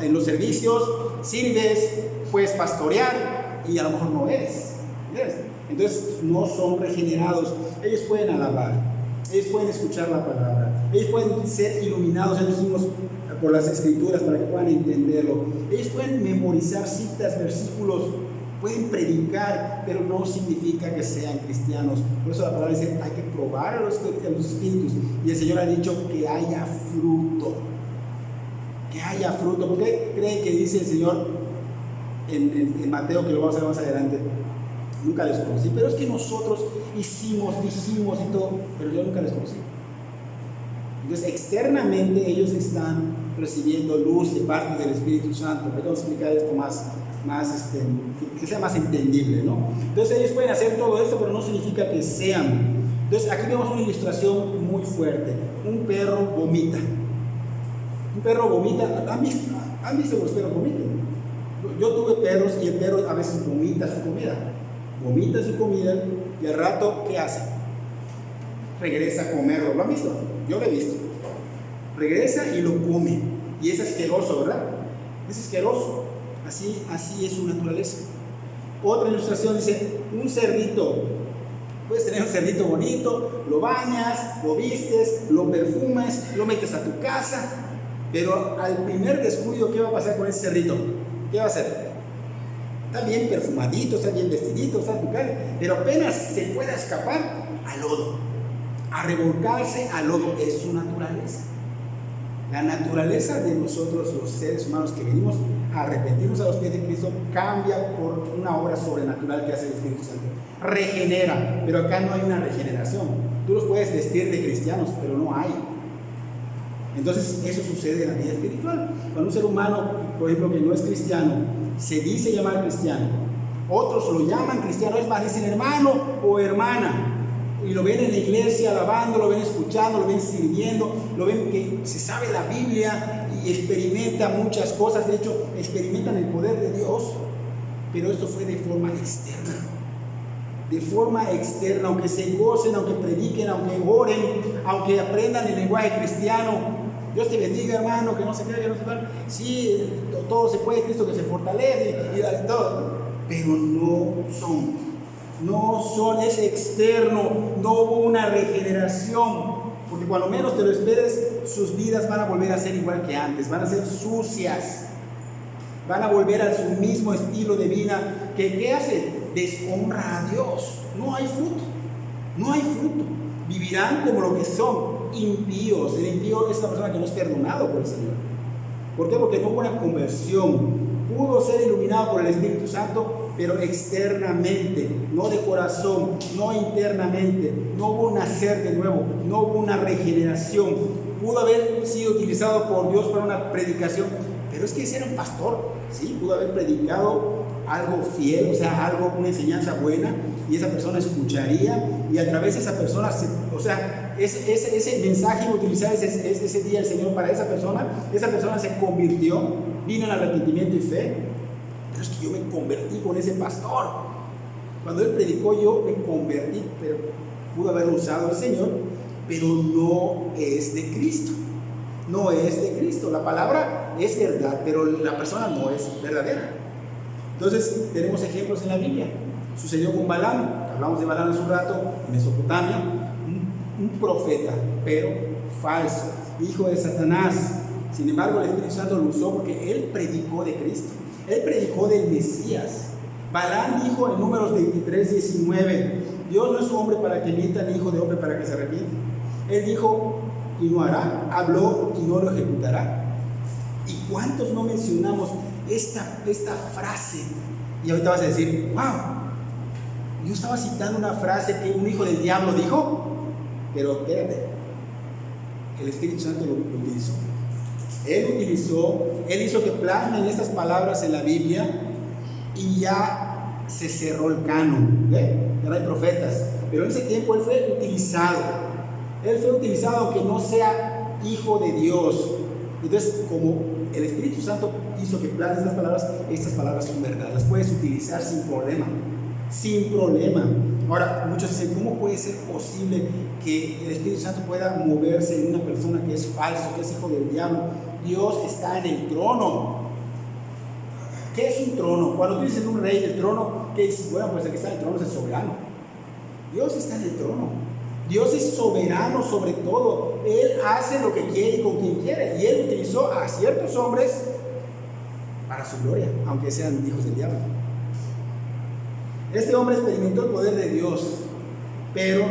en los servicios, sirves, puedes pastorear y a lo mejor no eres. Entonces no son regenerados. Ellos pueden alabar, ellos pueden escuchar la palabra, ellos pueden ser iluminados ellos mismos por las escrituras para que puedan entenderlo. Ellos pueden memorizar citas, versículos, pueden predicar, pero no significa que sean cristianos. Por eso la palabra dice: hay que probar a los espíritus. Y el Señor ha dicho que haya fruto. Que haya fruto. ¿Por qué creen que dice el Señor en Mateo, que lo vamos a ver más adelante? Nunca les conocí, pero es que nosotros hicimos, dijimos y todo, pero yo nunca les conocí. Entonces externamente ellos están recibiendo luz de parte del Espíritu Santo. Vamos a explicar esto que sea más entendible, ¿no? Entonces ellos pueden hacer todo esto, pero no significa que sean. Entonces aquí vemos una ilustración muy fuerte. Un perro vomita. Un perro vomita. ¿Han visto que los perros vomitan? Yo tuve perros y el perro a veces vomita su comida. Vomita su comida y al rato, ¿qué hace? Regresa a comerlo. ¿Lo han visto? Yo lo he visto. Regresa y lo come. Y es asqueroso, ¿verdad? Es asqueroso. Así es su naturaleza. Otra ilustración dice: un cerdito. Puedes tener un cerdito bonito, lo bañas, lo vistes, lo perfumas, lo metes a tu casa, pero al primer descuido, ¿qué va a pasar con ese cerdito? ¿Qué va a hacer? Está bien perfumadito, está bien vestidito, está en tu casa, pero apenas se pueda escapar al lodo, a revolcarse al lodo. Es su naturaleza. La naturaleza de nosotros, los seres humanos que venimos a arrepentirnos a los pies de Cristo, cambia por una obra sobrenatural que hace el Espíritu Santo. Regenera, pero acá no hay una regeneración. Tú los puedes vestir de cristianos, pero no hay. Entonces eso sucede en la vida espiritual. Cuando un ser humano, por ejemplo, que no es cristiano, se dice llamar cristiano, otros lo llaman cristiano, es más, dicen hermano o hermana, y lo ven en la iglesia alabando, lo ven escuchando, lo ven sirviendo, lo ven que se sabe la Biblia y experimenta muchas cosas. De hecho, experimentan el poder de Dios, pero esto fue de forma externa. De forma externa, aunque se gocen, aunque prediquen, aunque oren, aunque aprendan el lenguaje cristiano. Dios te bendiga, hermano, que no se crea, que no se crea. Sí, todo se puede, Cristo que se fortalece y todo, pero no son, es externo. No hubo una regeneración, porque cuando menos te lo esperes, sus vidas van a volver a ser igual que antes, van a ser sucias, van a volver a su mismo estilo de vida. ¿Qué hace? Deshonra a Dios. No hay fruto. Vivirán como lo que son, impíos. El impío es la persona que no es perdonado por el Señor. ¿Por qué? Porque no hubo una conversión. Pudo ser iluminado por el Espíritu Santo, pero externamente, no de corazón, no internamente. No hubo un nacer de nuevo, no hubo una regeneración. Pudo haber sido utilizado por Dios para una predicación, pero es que ese era un pastor, ¿sí? Pudo haber predicado algo fiel, o sea, una enseñanza buena, y esa persona escucharía, y a través de esa persona, ese mensaje iba a utilizar ese día el Señor para esa persona se convirtió, vino en arrepentimiento y fe. Pero es que yo me convertí con ese pastor. Cuando él predicó, yo me convertí, pero pudo haberlo usado el Señor, pero no es de Cristo. No es de Cristo. La palabra es verdad, pero la persona no es verdadera. Entonces, tenemos ejemplos en la Biblia. Sucedió con Balaam. Hablamos de Balaam hace un rato, en Mesopotamia. Un profeta, pero falso, hijo de Satanás. Sin embargo, el Espíritu Santo lo usó porque él predicó de Cristo, él predicó del Mesías. Balaam dijo en Números 23:19, Dios no es hombre para que mienta, ni hijo de hombre para que se arrepienta. Él dijo y no hará, habló y no lo ejecutará. ¿Y cuántos no mencionamos esta frase? Y ahorita vas a decir, wow, yo estaba citando una frase que un hijo del diablo dijo, pero espérate, el Espíritu Santo lo utilizó. Él hizo que plasmen estas palabras en la Biblia y ya se cerró el canon, ya no hay profetas, pero en ese tiempo él fue utilizado. Él fue utilizado aunque no sea hijo de Dios. Entonces, como el Espíritu Santo hizo que plasmen estas palabras son verdad, las puedes utilizar sin problema. Sin problema. Ahora, muchos dicen, ¿cómo puede ser posible que el Espíritu Santo pueda moverse en una persona que es falso, que es hijo del diablo? Dios está en el trono. ¿Qué es un trono? Cuando tú dices un rey, el trono, ¿qué dices? Bueno, pues el que está en el trono es el soberano. Dios está en el trono. Dios es soberano sobre todo. Él hace lo que quiere y con quien quiere. Y Él utilizó a ciertos hombres para su gloria, aunque sean hijos del diablo. Este hombre experimentó el poder de Dios, pero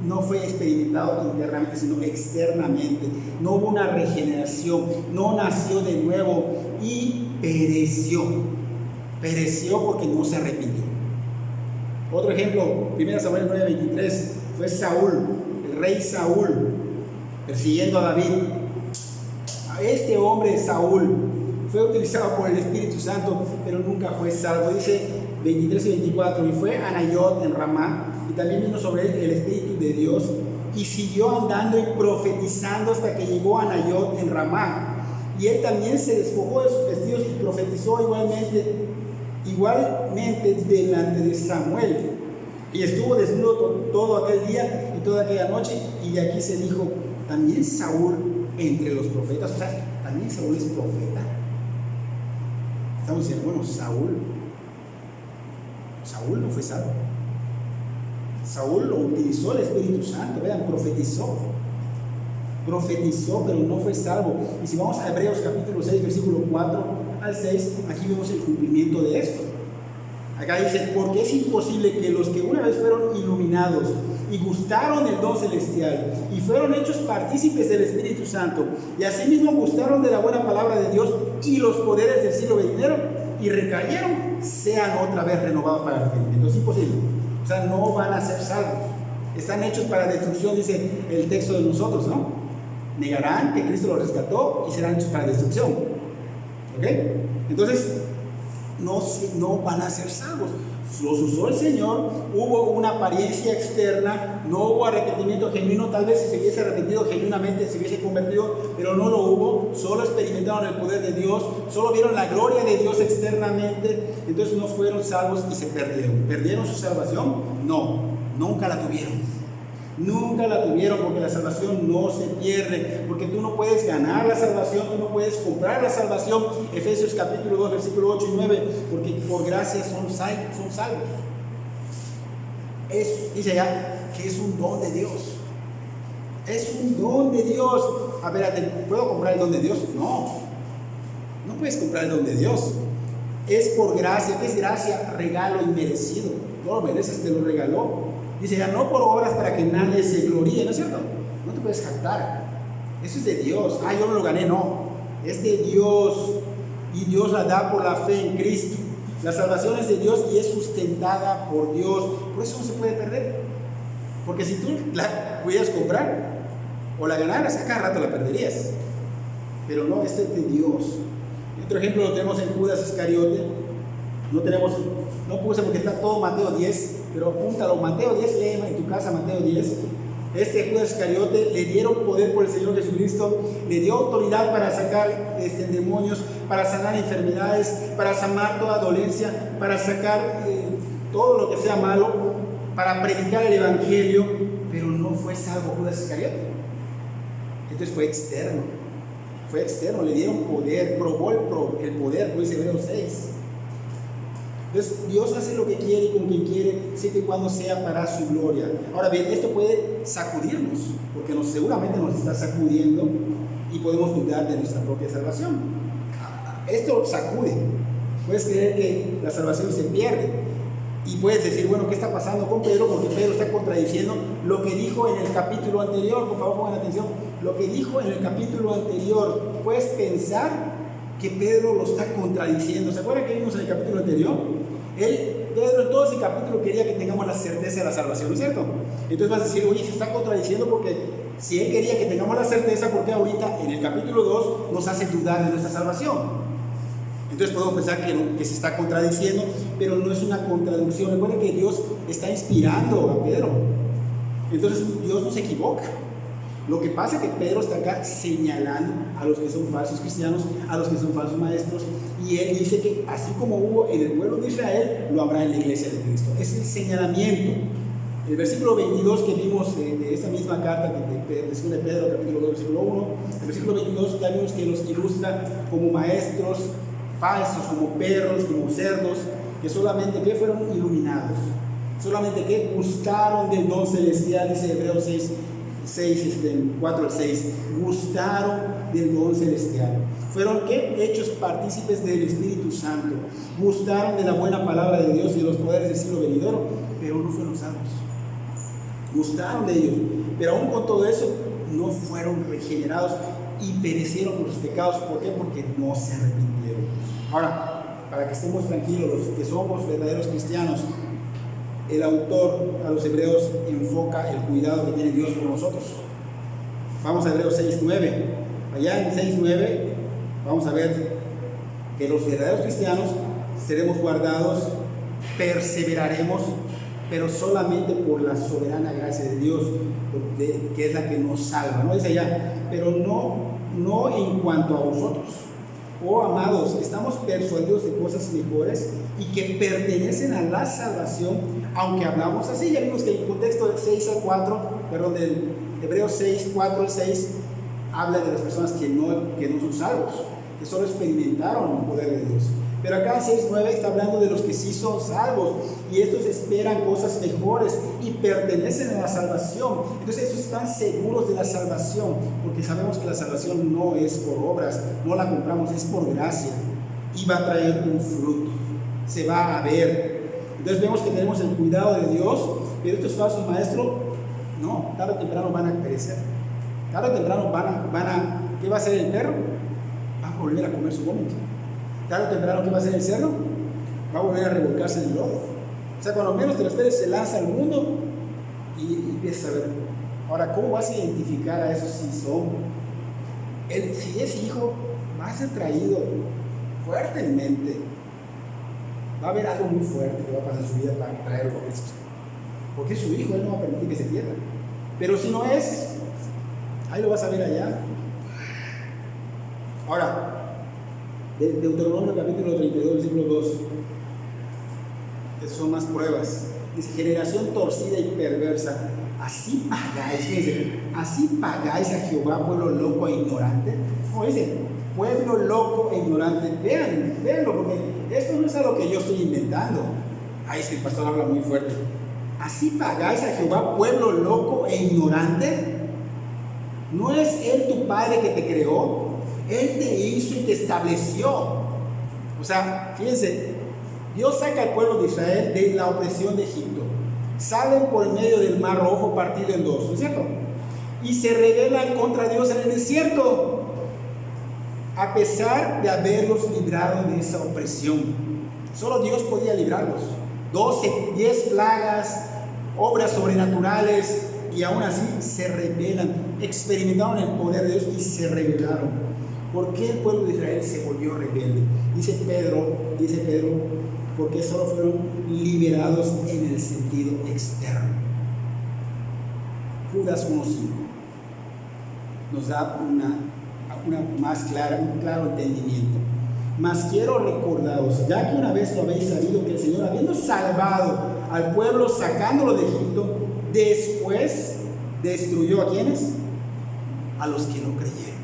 no fue experimentado internamente, sino externamente. No hubo una regeneración, no nació de nuevo y pereció. Pereció porque no se arrepintió. Otro ejemplo, 1 Samuel 9:23, fue Saúl, el rey Saúl, persiguiendo a David. Este hombre, Saúl, fue utilizado por el Espíritu Santo, pero nunca fue salvo. Dice 23 y 24, y fue a Nayot en Ramá, y también vino sobre él el Espíritu de Dios, y siguió andando y profetizando hasta que llegó a Nayot en Ramá. Y él también se despojó de sus vestidos y profetizó igualmente delante de Samuel. Y estuvo desnudo todo aquel día y toda aquella noche. Y de aquí se dijo, también Saúl entre los profetas, o sea, también Saúl es profeta. Estamos diciendo, bueno, Saúl no fue salvo. Saúl lo utilizó el Espíritu Santo, vean, profetizó, pero no fue salvo. Y si vamos a Hebreos capítulo 6, versículo 4 al 6, aquí vemos el cumplimiento de esto. Acá dice, porque es imposible que los que una vez fueron iluminados y gustaron el don celestial y fueron hechos partícipes del Espíritu Santo y asimismo gustaron de la buena palabra de Dios y los poderes del siglo venidero y recayeron, sean otra vez renovados para el arrepentimiento. Es imposible. O sea, no van a ser salvos. Están hechos para destrucción, dice el texto de nosotros, ¿no? Negarán que Cristo los rescató y serán hechos para destrucción. ¿Ok? Entonces, no van a ser salvos. Los usó el Señor, hubo una apariencia externa, no hubo arrepentimiento genuino. Tal vez si se hubiese arrepentido genuinamente se hubiese convertido, pero no lo hubo. Solo experimentaron el poder de Dios, solo vieron la gloria de Dios externamente. Entonces no fueron salvos y se perdieron. ¿Perdieron su salvación? No, nunca la tuvieron. Nunca la tuvieron, porque la salvación no se pierde, porque tú no puedes ganar la salvación, tú no puedes comprar la salvación. Efesios capítulo 2, versículo 8 y 9, porque por gracia son salvos. Dice ya que es un don de Dios. Es un don de Dios. A ver, ¿puedo comprar el don de Dios? No puedes comprar el don de Dios. Es por gracia. ¿Qué es gracia? Regalo inmerecido. No lo mereces, te lo regaló. Dice ya, no por obras para que nadie se gloríe, ¿no es cierto? No te puedes jactar. Eso es de Dios. Yo me lo gané, no. Es de Dios. Y Dios la da por la fe en Cristo. La salvación es de Dios y es sustentada por Dios. Por eso no se puede perder. Porque si tú la pudieras comprar o la ganaras, a cada rato la perderías. Pero no, este es de Dios. Otro ejemplo lo tenemos en Judas Iscariote. No puse porque está todo Mateo 10, pero apúntalo, Mateo 10, lee en tu casa Mateo 10. Este Judas Iscariote le dieron poder por el Señor Jesucristo, le dio autoridad para sacar demonios, para sanar enfermedades, para sanar toda dolencia, para sacar todo lo que sea malo, para predicar el Evangelio, pero no fue salvo Judas Iscariote. Entonces fue externo, le dieron poder, probó el poder, como dice Hebreos 6. Entonces Dios hace lo que quiere y con quien quiere, siempre y cuando sea para su gloria. Ahora bien, esto puede sacudirnos, porque seguramente nos está sacudiendo, y podemos dudar de nuestra propia salvación. Esto sacude. Puedes creer que la salvación se pierde y puedes decir, bueno, ¿qué está pasando con Pedro? Porque Pedro está contradiciendo lo que dijo en el capítulo anterior. Por favor, pongan atención. Lo que dijo en el capítulo anterior, puedes pensar que Pedro lo está contradiciendo. ¿Se acuerdan que vimos en el capítulo anterior? Pedro en todo ese capítulo quería que tengamos la certeza de la salvación, ¿no es cierto? Entonces vas a decir, oye, se está contradiciendo porque si él quería que tengamos la certeza, ¿por qué ahorita en el capítulo 2 nos hace dudar de nuestra salvación? Entonces podemos pensar que se está contradiciendo, pero no es una contradicción. Recuerden que Dios está inspirando a Pedro. Entonces Dios no se equivoca. Lo que pasa es que Pedro está acá señalando a los que son falsos cristianos, a los que son falsos maestros, y él dice que así como hubo en el pueblo de Israel, lo habrá en la iglesia de Cristo. Es el señalamiento. El versículo 22 que vimos de esta misma carta de Pedro, capítulo 2, versículo 1, el versículo 22 ya vimos que los ilustra como maestros falsos, como perros, como cerdos, que solamente que fueron iluminados, solamente que gustaron del don celestial, dice Hebreos 4 al 6, gustaron del don celestial. Fueron ¿qué? Hechos partícipes del Espíritu Santo, gustaron de la buena palabra de Dios y de los poderes del siglo venidero, pero no fueron salvos. Gustaron de ellos, pero aún con todo eso no fueron regenerados y perecieron por sus pecados. ¿Por qué? Porque no se arrepintieron. Ahora, para que estemos tranquilos, los que somos verdaderos cristianos, el autor a los hebreos enfoca el cuidado que tiene Dios por nosotros. Vamos a Hebreos 6:9. Allá en 6:9 vamos a ver que los verdaderos cristianos seremos guardados, perseveraremos, pero solamente por la soberana gracia de Dios, que es la que nos salva. No dice allá, pero no en cuanto a vosotros. Oh amados, estamos persuadidos de cosas mejores y que pertenecen a la salvación, aunque hablamos así. Ya vimos que el contexto del 6 al 4, perdón, del Hebreos 6, 4 al 6, habla de las personas que no son salvos, que solo experimentaron el poder de Dios. Pero acá en 6:9 está hablando de los que sí son salvos, y estos esperan cosas mejores y pertenecen a la salvación. Entonces estos están seguros de la salvación, porque sabemos que la salvación no es por obras, no la compramos, es por gracia, y va a traer un fruto, se va a ver. Entonces vemos que tenemos el cuidado de Dios, pero estos falsos maestros, no, tarde o temprano van a perecer. Tarde o temprano ¿qué va a hacer el perro? Va a volver a comer su vómito. Tarde o temprano, ¿qué va a hacer el cerdo? Va a volver a revolcarse en el lodo. O sea, cuando menos te lo esperes, se lanza al mundo y empieza a ver. Ahora, ¿cómo vas a identificar a esos si son? Si es hijo, va a ser traído fuertemente. Va a haber algo muy fuerte que va a pasar en su vida para traerlo a Cristo. Porque es su hijo, él no va a permitir que se pierda. Pero si no es, ahí lo vas a ver allá. Ahora, Deuteronomio capítulo 32, versículo 2. Esas son más pruebas. Dice, generación torcida y perversa, así pagáis, fíjense, así pagáis a Jehová, pueblo loco e ignorante. Como dice, pueblo loco e ignorante. Véanlo, porque esto no es algo que yo estoy inventando. Ahí sí, el pastor habla muy fuerte. Así pagáis a Jehová, pueblo loco e ignorante. ¿No es Él tu Padre que te creó? Él te hizo y te estableció. O sea, fíjense, Dios saca al pueblo de Israel de la opresión de Egipto. Salen por el medio del mar rojo partido en dos, ¿no es cierto? Y se rebelan contra Dios en el desierto, a pesar de haberlos librado de esa opresión. Solo Dios podía librarlos. 10 plagas, obras sobrenaturales, y aún así se rebelan. Experimentaron el poder de Dios y se rebelaron. ¿Por qué el pueblo de Israel se volvió rebelde? Dice Pedro, porque solo fueron liberados en el sentido externo. Judas 1:5 nos da un claro entendimiento. Mas quiero recordaros, ya que una vez lo habéis sabido, que el Señor, habiendo salvado al pueblo sacándolo de Egipto, después destruyó ¿a quiénes? A los que no creyeron.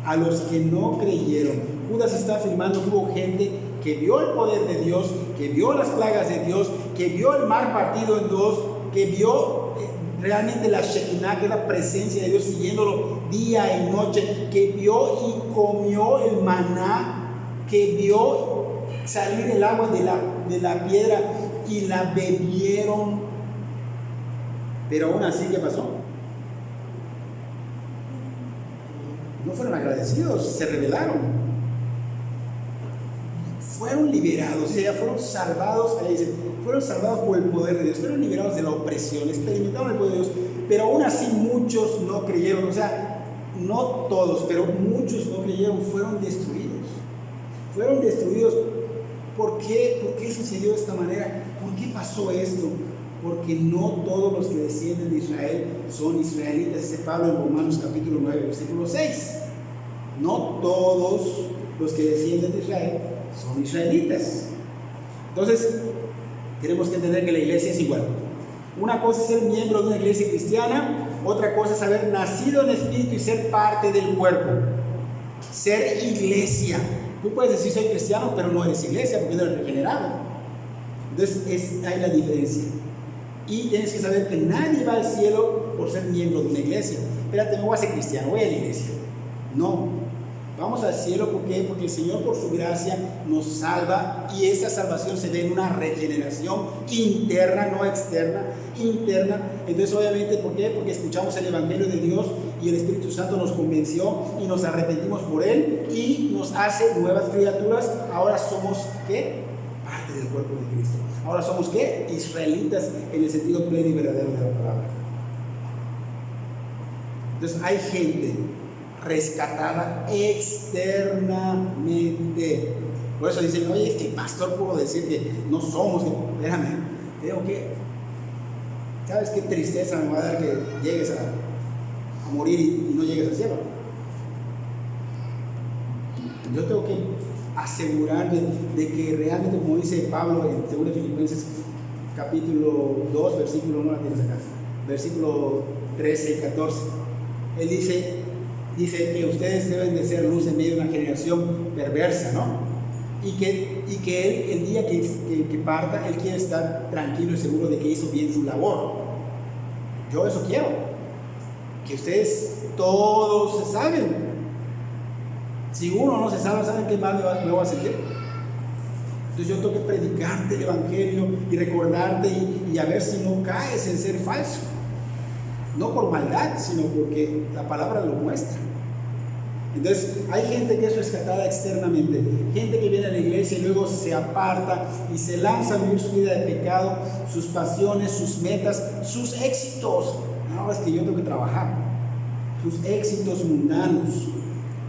A los que no creyeron. Judas está afirmando que hubo gente que vio el poder de Dios, que vio las plagas de Dios, que vio el mar partido en dos, que vio realmente la Shekinah, que es la presencia de Dios, siguiéndolo día y noche, que vio y comió el maná, que vio salir el agua de la piedra y la bebieron. Pero aún así, ¿qué pasó? No fueron agradecidos, se rebelaron. Fueron liberados, o sea, fueron salvados, ahí dice, fueron salvados por el poder de Dios, fueron liberados de la opresión, experimentaron el poder de Dios, pero aún así muchos no creyeron, o sea, no todos, pero muchos no creyeron, fueron destruidos. Fueron destruidos. ¿Por qué? ¿Por qué sucedió de esta manera? ¿Por qué pasó esto? Porque no todos los que descienden de Israel son israelitas, dice Pablo en Romanos capítulo 9, versículo 6. No todos los que descienden de Israel son israelitas. Entonces, tenemos que entender que la iglesia es igual. Una cosa es ser miembro de una iglesia cristiana, otra cosa es haber nacido en espíritu y ser parte del cuerpo. Ser iglesia. Tú puedes decir soy cristiano, pero no eres iglesia porque no eres regenerado. Entonces, hay la diferencia. Y tienes que saber que nadie va al cielo por ser miembro de una iglesia. Espérate, no voy a ser cristiano, voy a la iglesia. No. Vamos al cielo, ¿por qué? Porque el Señor por su gracia nos salva y esa salvación se ve en una regeneración interna, no externa, interna. Entonces obviamente, ¿por qué? Porque escuchamos el Evangelio de Dios y el Espíritu Santo nos convenció y nos arrepentimos por Él y nos hace nuevas criaturas. Ahora somos, ¿qué? Parte del cuerpo de Cristo. Ahora somos, ¿qué? Israelitas en el sentido pleno y verdadero de la palabra. Entonces hay gente rescatada externamente. Por eso dicen, oye, es que el pastor pudo decir que no somos. Déjame, te digo que, ¿sabes qué tristeza me va a dar que llegues a morir y no llegues al cielo? Yo tengo que asegurarme de que realmente, como dice Pablo en 2 Filipenses capítulo 2, versículo, no la tienes acá, versículo 13 y 14, él dice que ustedes deben de ser luz en medio de una generación perversa, ¿no? Y que él, el día que parta, él quiere estar tranquilo y seguro de que hizo bien su labor. Yo eso quiero, que ustedes todos se salven. Si uno no se salva, ¿saben qué mal me voy a sentir? Entonces yo tengo que predicarte el Evangelio y recordarte y a ver si no caes en ser falso. No por maldad, sino porque la palabra lo muestra. Entonces, hay gente que es rescatada externamente, gente que viene a la iglesia y luego se aparta y se lanza a vivir su vida de pecado, sus pasiones, sus metas, sus éxitos. No, es que yo tengo que trabajar. Sus éxitos mundanos.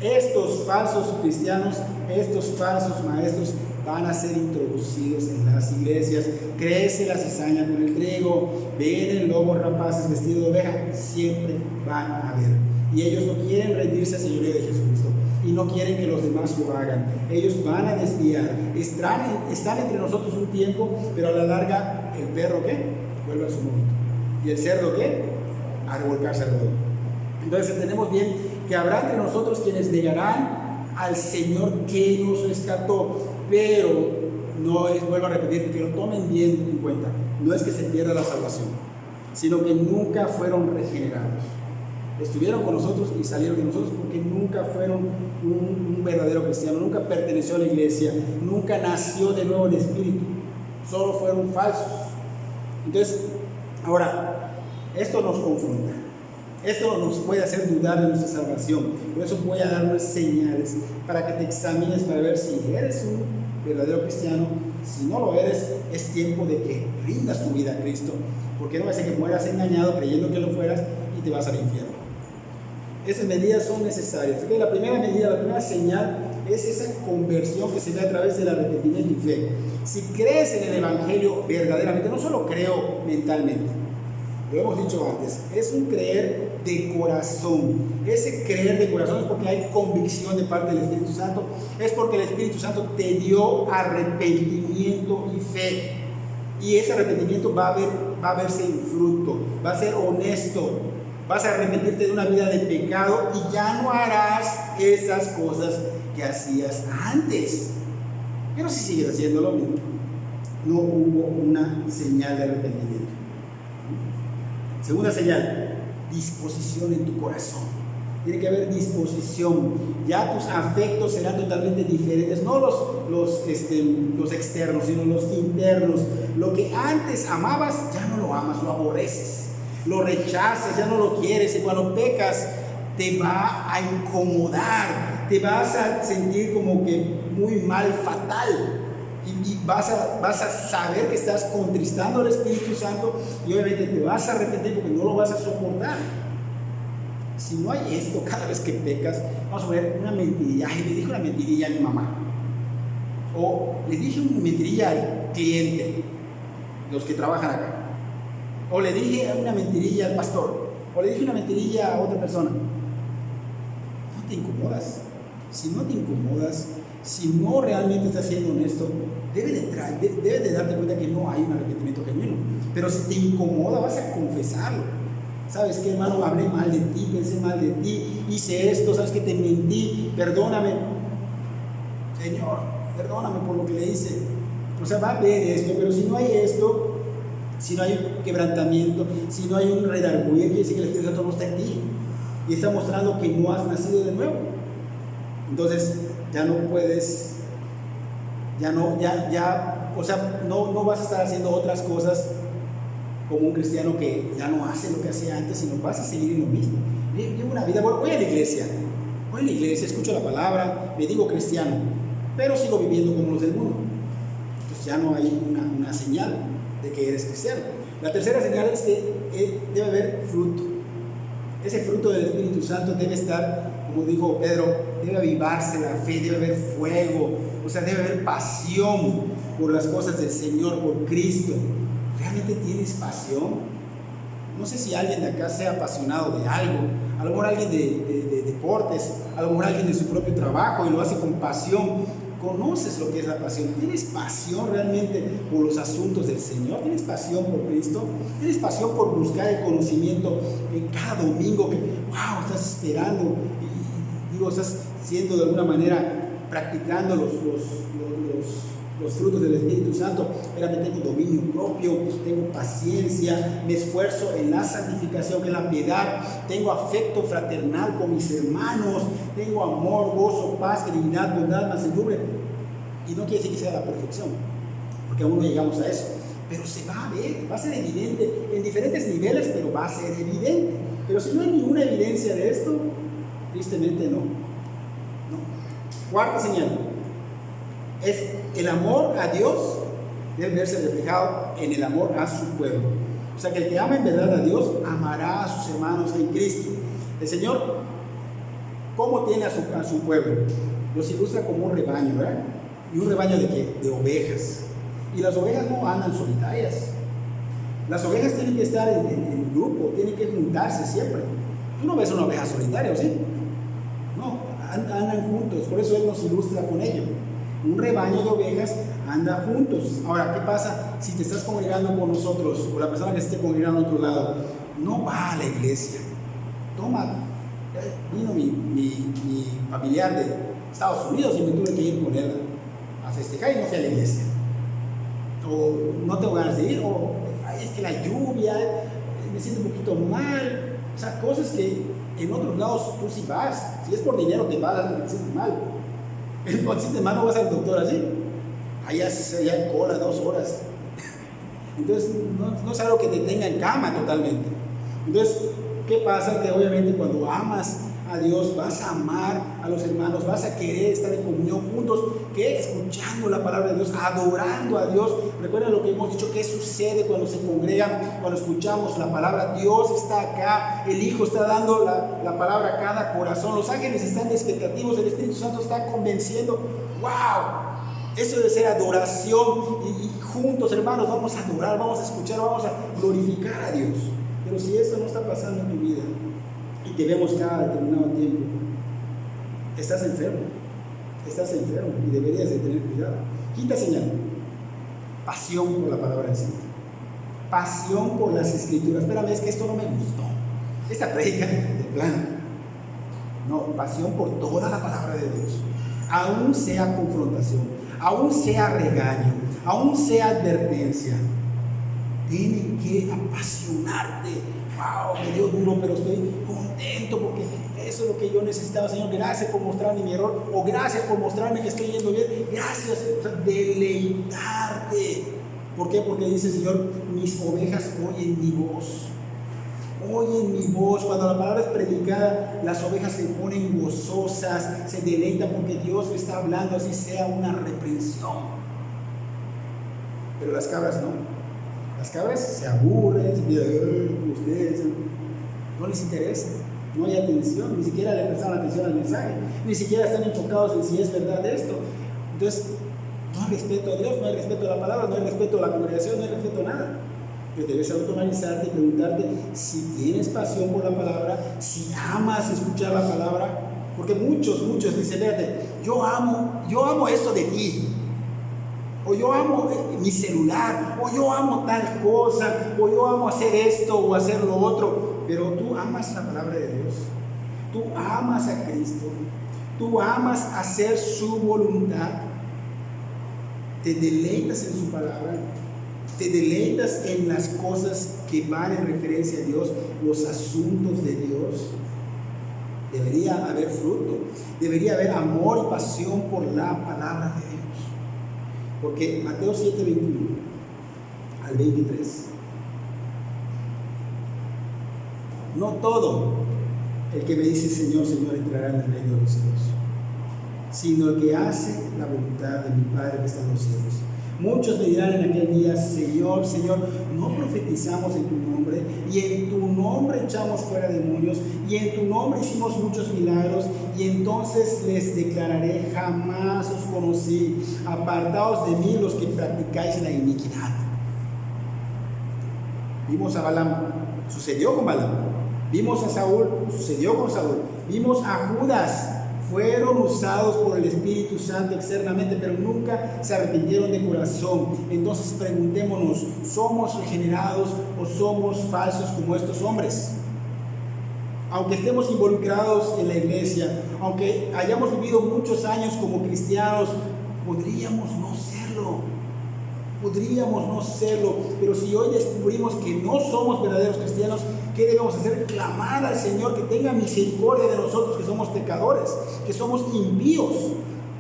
Estos falsos cristianos, estos falsos maestros van a ser introducidos en las iglesias. Crece la cizaña con el trigo, vienen lobos rapaces vestidos de oveja, siempre van a haber. Y ellos no quieren rendirse al señorío de Jesucristo y no quieren que los demás lo hagan. Ellos van a desviar. Están entre nosotros un tiempo, pero a la larga, el perro, ¿qué? Vuelve a su monte. Y el cerdo, ¿qué? A revolcarse al lodo. Entonces entendemos bien que habrá entre nosotros quienes negarán al Señor que nos rescató, pero no es, vuelvo a repetir, que lo tomen bien en cuenta, no es que se pierda la salvación, sino que nunca fueron regenerados. Estuvieron con nosotros y salieron de nosotros porque nunca fueron un verdadero cristiano, nunca perteneció a la iglesia, nunca nació de nuevo en espíritu, solo fueron falsos. Entonces, ahora, esto nos confronta. Esto nos puede hacer dudar de nuestra salvación. Por eso voy a dar unas señales para que te examines, para ver si eres un verdadero cristiano. Si no lo eres, es tiempo de que rindas tu vida a Cristo, porque no va a ser que mueras engañado creyendo que lo fueras y te vas al infierno. Esas medidas son necesarias. ¿Okay? La primera medida, la primera señal es esa conversión que se da a través del arrepentimiento y fe. Si crees en el Evangelio verdaderamente, no solo creo mentalmente, lo hemos dicho antes, es un creer de corazón. Ese creer de corazón es porque hay convicción de parte del Espíritu Santo, es porque el Espíritu Santo te dio arrepentimiento y fe. Y ese arrepentimiento va a verse en fruto, va a ser honesto. Vas a arrepentirte de una vida de pecado y ya no harás esas cosas que hacías antes. Pero si sigues haciendo lo mismo, no hubo una señal de arrepentimiento. Segunda señal, disposición en tu corazón. Tiene que haber disposición. Ya tus afectos serán totalmente diferentes, no los externos, sino los internos. Lo que antes amabas, ya no lo amas, lo aborreces, lo rechazas, ya no lo quieres. Y cuando pecas, te va a incomodar, te vas a sentir como que muy mal, fatal. Y vas a saber que estás contristando al Espíritu Santo, y obviamente te vas a arrepentir porque no lo vas a soportar. Si no hay esto, cada vez que pecas, vamos a ver una mentirilla. Ay, le dije una mentirilla a mi mamá, o le dije una mentirilla al cliente, los que trabajan acá, o le dije una mentirilla al pastor, o le dije una mentirilla a otra persona. No te incomodas. Si no te incomodas, si no realmente estás siendo honesto, debes de darte cuenta que no hay un arrepentimiento genuino. Pero si te incomoda, vas a confesarlo. ¿Sabes qué, hermano? Hablé mal de ti, pensé mal de ti, hice esto, ¿sabes qué? Te mentí, perdóname. Señor, perdóname por lo que le hice. O sea, va a haber esto, pero si no hay esto, si no hay quebrantamiento, si no hay un redarguir, quiere decir que el Espíritu Santo no está en ti y está mostrando que no has nacido de nuevo. Entonces, ya no puedes, o sea, no vas a estar haciendo otras cosas como un cristiano que ya no hace lo que hacía antes, sino vas a seguir en lo mismo. Llevo una vida, voy a la iglesia, escucho la palabra, me digo cristiano, pero sigo viviendo como los del mundo. Entonces ya no hay una señal de que eres cristiano. La tercera señal es que debe haber fruto. Ese fruto del Espíritu Santo debe estar, como dijo Pedro, debe avivarse la fe, debe haber fuego, o sea, debe haber pasión por las cosas del Señor, por Cristo. ¿Realmente tienes pasión? No sé si alguien de acá sea apasionado de algo, a lo mejor alguien de deportes, a lo mejor alguien de su propio trabajo y lo hace con pasión. ¿Conoces lo que es la pasión? ¿Tienes pasión realmente por los asuntos del Señor? ¿Tienes pasión por Cristo? ¿Tienes pasión por buscar el conocimiento en cada domingo que, wow, estás esperando? Y digo, estás siendo de alguna manera practicando los frutos del Espíritu Santo. Espérame, tengo dominio propio, tengo paciencia, me esfuerzo en la santificación, en la piedad, tengo afecto fraternal con mis hermanos, tengo amor, gozo, paz, benignidad, bondad, mansedumbre. Y no quiere decir que sea la perfección, porque aún no llegamos a eso, pero se va a ver, va a ser evidente en diferentes niveles, pero va a ser evidente. Pero si no hay ninguna evidencia de esto, tristemente no. Cuarta señal es el amor a Dios debe verse reflejado en el amor a su pueblo. O sea, que el que ama en verdad a Dios amará a sus hermanos en Cristo. El Señor, ¿cómo tiene a su pueblo? Los ilustra como un rebaño, ¿verdad? ¿Y un rebaño de qué? De ovejas. Y las ovejas no andan solitarias. Las ovejas tienen que estar en grupo, tienen que juntarse siempre. Tú no ves una oveja solitaria, ¿o sí? No, andan juntos. Por eso Él nos ilustra con ello. Un rebaño de ovejas anda juntos. Ahora, ¿qué pasa si te estás congregando con nosotros o la persona que se esté congregando a otro lado no va a la iglesia? Vino mi familiar de Estados Unidos y me tuve que ir con él a festejar y no fui a la iglesia. O no tengo ganas de ir, o es que la lluvia, me siento un poquito mal. O sea, cosas que en otros lados tú sí vas. Si es por dinero te vas, te sientes mal. Cuando sientes mal no vas al doctor así. Allá hay cola, 2 horas. Entonces no es algo que te tenga en cama totalmente. Entonces, ¿qué pasa? Que obviamente cuando amas a Dios, vas a amar a los hermanos, vas a querer estar en comunión juntos, que escuchando la palabra de Dios, adorando a Dios. Recuerden lo que hemos dicho, qué sucede cuando se congregan, cuando escuchamos la palabra. Dios está acá, el Hijo está dando la palabra a cada corazón, los ángeles están expectativos, el Espíritu Santo está convenciendo. ¡Wow! Eso debe ser adoración, y juntos, hermanos, vamos a adorar, vamos a escuchar, vamos a glorificar a Dios. Pero si eso no está pasando en tu vida y te vemos cada determinado tiempo, estás enfermo y deberías de tener cuidado. Quinta señal, pasión por la palabra del Señor, pasión por las Escrituras. Espérame, es que esto no me gustó, esta prédica de plano. No, pasión por toda la palabra de Dios, aún sea confrontación, aún sea regaño, aún sea advertencia. Tiene que apasionarte. Wow, me dio duro, pero estoy contento porque eso es lo que yo necesitaba, Señor. Gracias por mostrarme mi error, o gracias por mostrarme que estoy yendo bien. Gracias, o sea, deleitarte. ¿Por qué? Porque dice el Señor, mis ovejas oyen mi voz. Oyen mi voz. Cuando la palabra es predicada, las ovejas se ponen gozosas, se deleitan porque Dios le está hablando, así sea una reprensión. Pero las cabras no. Las cabras se aburren, se piden, ustedes, no les interesa, no hay atención, ni siquiera le prestan atención al mensaje, ni siquiera están enfocados en si es verdad esto. Entonces, no hay respeto a Dios, no hay respeto a la palabra, no hay respeto a la congregación, no hay respeto a nada. Entonces debes autoanalizarte y preguntarte si tienes pasión por la palabra, si amas escuchar la palabra, porque muchos dicen, fíjate, yo amo esto de ti. O yo amo mi celular, o yo amo tal cosa, o yo amo hacer esto o hacer lo otro. Pero tú amas la palabra de Dios, tú amas a Cristo, tú amas hacer su voluntad, te deleitas en su palabra, te deleitas en las cosas que van en referencia a Dios, los asuntos de Dios. Debería haber fruto, debería haber amor y pasión por la palabra de Dios. Porque Mateo 7, 21 al 23. No todo el que me dice Señor, Señor entrará en el reino de los cielos, sino el que hace la voluntad de mi Padre que está en los cielos. Muchos me dirán en aquel día, Señor, Señor, no profetizamos en tu nombre, y en tu nombre echamos fuera demonios, y en tu nombre hicimos muchos milagros, y entonces les declararé, jamás os conocí, apartaos de mí los que practicáis la iniquidad. Vimos a Balaam, sucedió con Balaam. Vimos a Saúl, sucedió con Saúl. Vimos a Judas, fueron usados por el Espíritu Santo externamente, pero nunca se arrepintieron de corazón. Entonces preguntémonos, ¿somos regenerados o somos falsos como estos hombres? Aunque estemos involucrados en la iglesia, aunque hayamos vivido muchos años como cristianos, podríamos no serlo. Podríamos no serlo, pero si hoy descubrimos que no somos verdaderos cristianos, ¿qué debemos hacer? Clamar al Señor que tenga misericordia de nosotros, que somos pecadores, que somos impíos.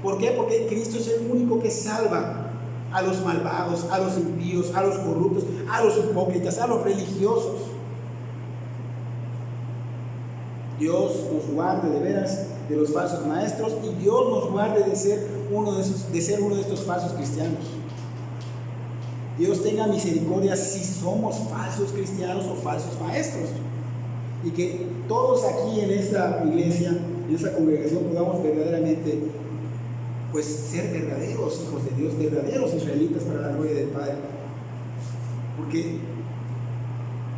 ¿Por qué? Porque Cristo es el único que salva a los malvados, a los impíos, a los corruptos, a los hipócritas, a los religiosos. Dios nos guarde de veras de los falsos maestros, y Dios nos guarde de ser uno de estos falsos cristianos. Dios tenga misericordia si somos falsos cristianos o falsos maestros, y que todos aquí en esta iglesia, en esta congregación, podamos verdaderamente pues ser verdaderos hijos de Dios, verdaderos israelitas para la gloria del Padre, porque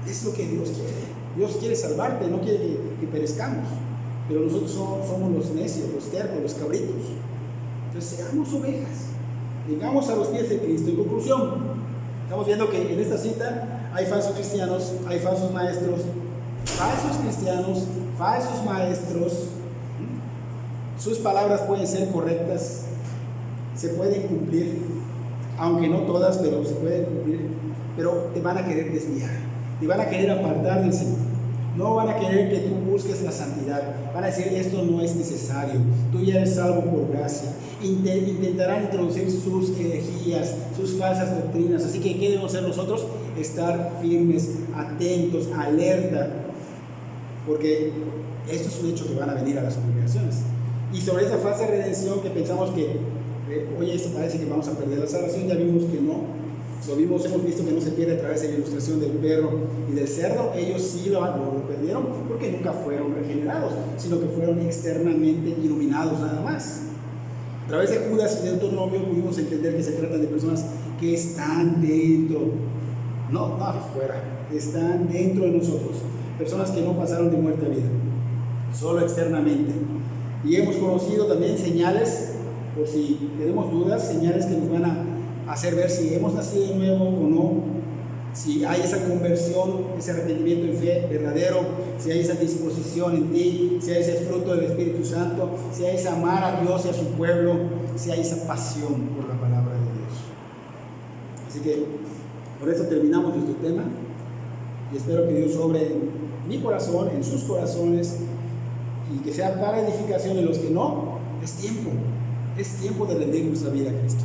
es lo que Dios quiere. Dios quiere salvarte, no quiere que perezcamos, pero nosotros somos los necios, los tercos, los cabritos. Entonces seamos ovejas, llegamos a los pies de Cristo. En conclusión, estamos viendo que en esta cita hay falsos cristianos, hay falsos maestros, falsos cristianos, falsos maestros. Sus palabras pueden ser correctas, se pueden cumplir, aunque no todas, pero se pueden cumplir, pero te van a querer desviar, te van a querer apartar del Señor. No van a querer que tú busques la santidad. Van a decir, esto no es necesario, tú ya eres salvo por gracia. Intentarán introducir sus herejías, sus falsas doctrinas. Así que, ¿qué debemos hacer nosotros? Estar firmes, atentos, alerta, porque esto es un hecho que van a venir a las congregaciones. Y sobre esa falsa redención que pensamos que, oye, esto parece que vamos a perder la salvación, ya vimos que no. Hemos visto que no se pierde a través de la ilustración del perro y del cerdo. Ellos sí lo perdieron porque nunca fueron regenerados, sino que fueron externamente iluminados nada más. A través de Judas y de Deuteronomio pudimos entender que se trata de personas que están dentro, no afuera, están dentro de nosotros. Personas que no pasaron de muerte a vida, solo externamente. Y hemos conocido también señales, por si tenemos dudas, señales que nos van a hacer ver si hemos nacido de nuevo o no, si hay esa conversión, ese arrepentimiento en fe verdadero, si hay esa disposición en ti, si hay ese fruto del Espíritu Santo, si hay ese amar a Dios y a su pueblo, si hay esa pasión por la palabra de Dios. Así que Por eso terminamos nuestro tema y espero que Dios obre en mi corazón, en sus corazones, y que sea para edificación de los que no. Es tiempo de rendir nuestra vida a Cristo.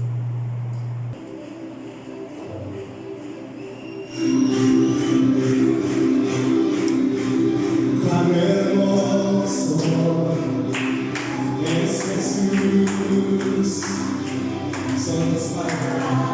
Tan hermoso es Jesús, son tus palabras.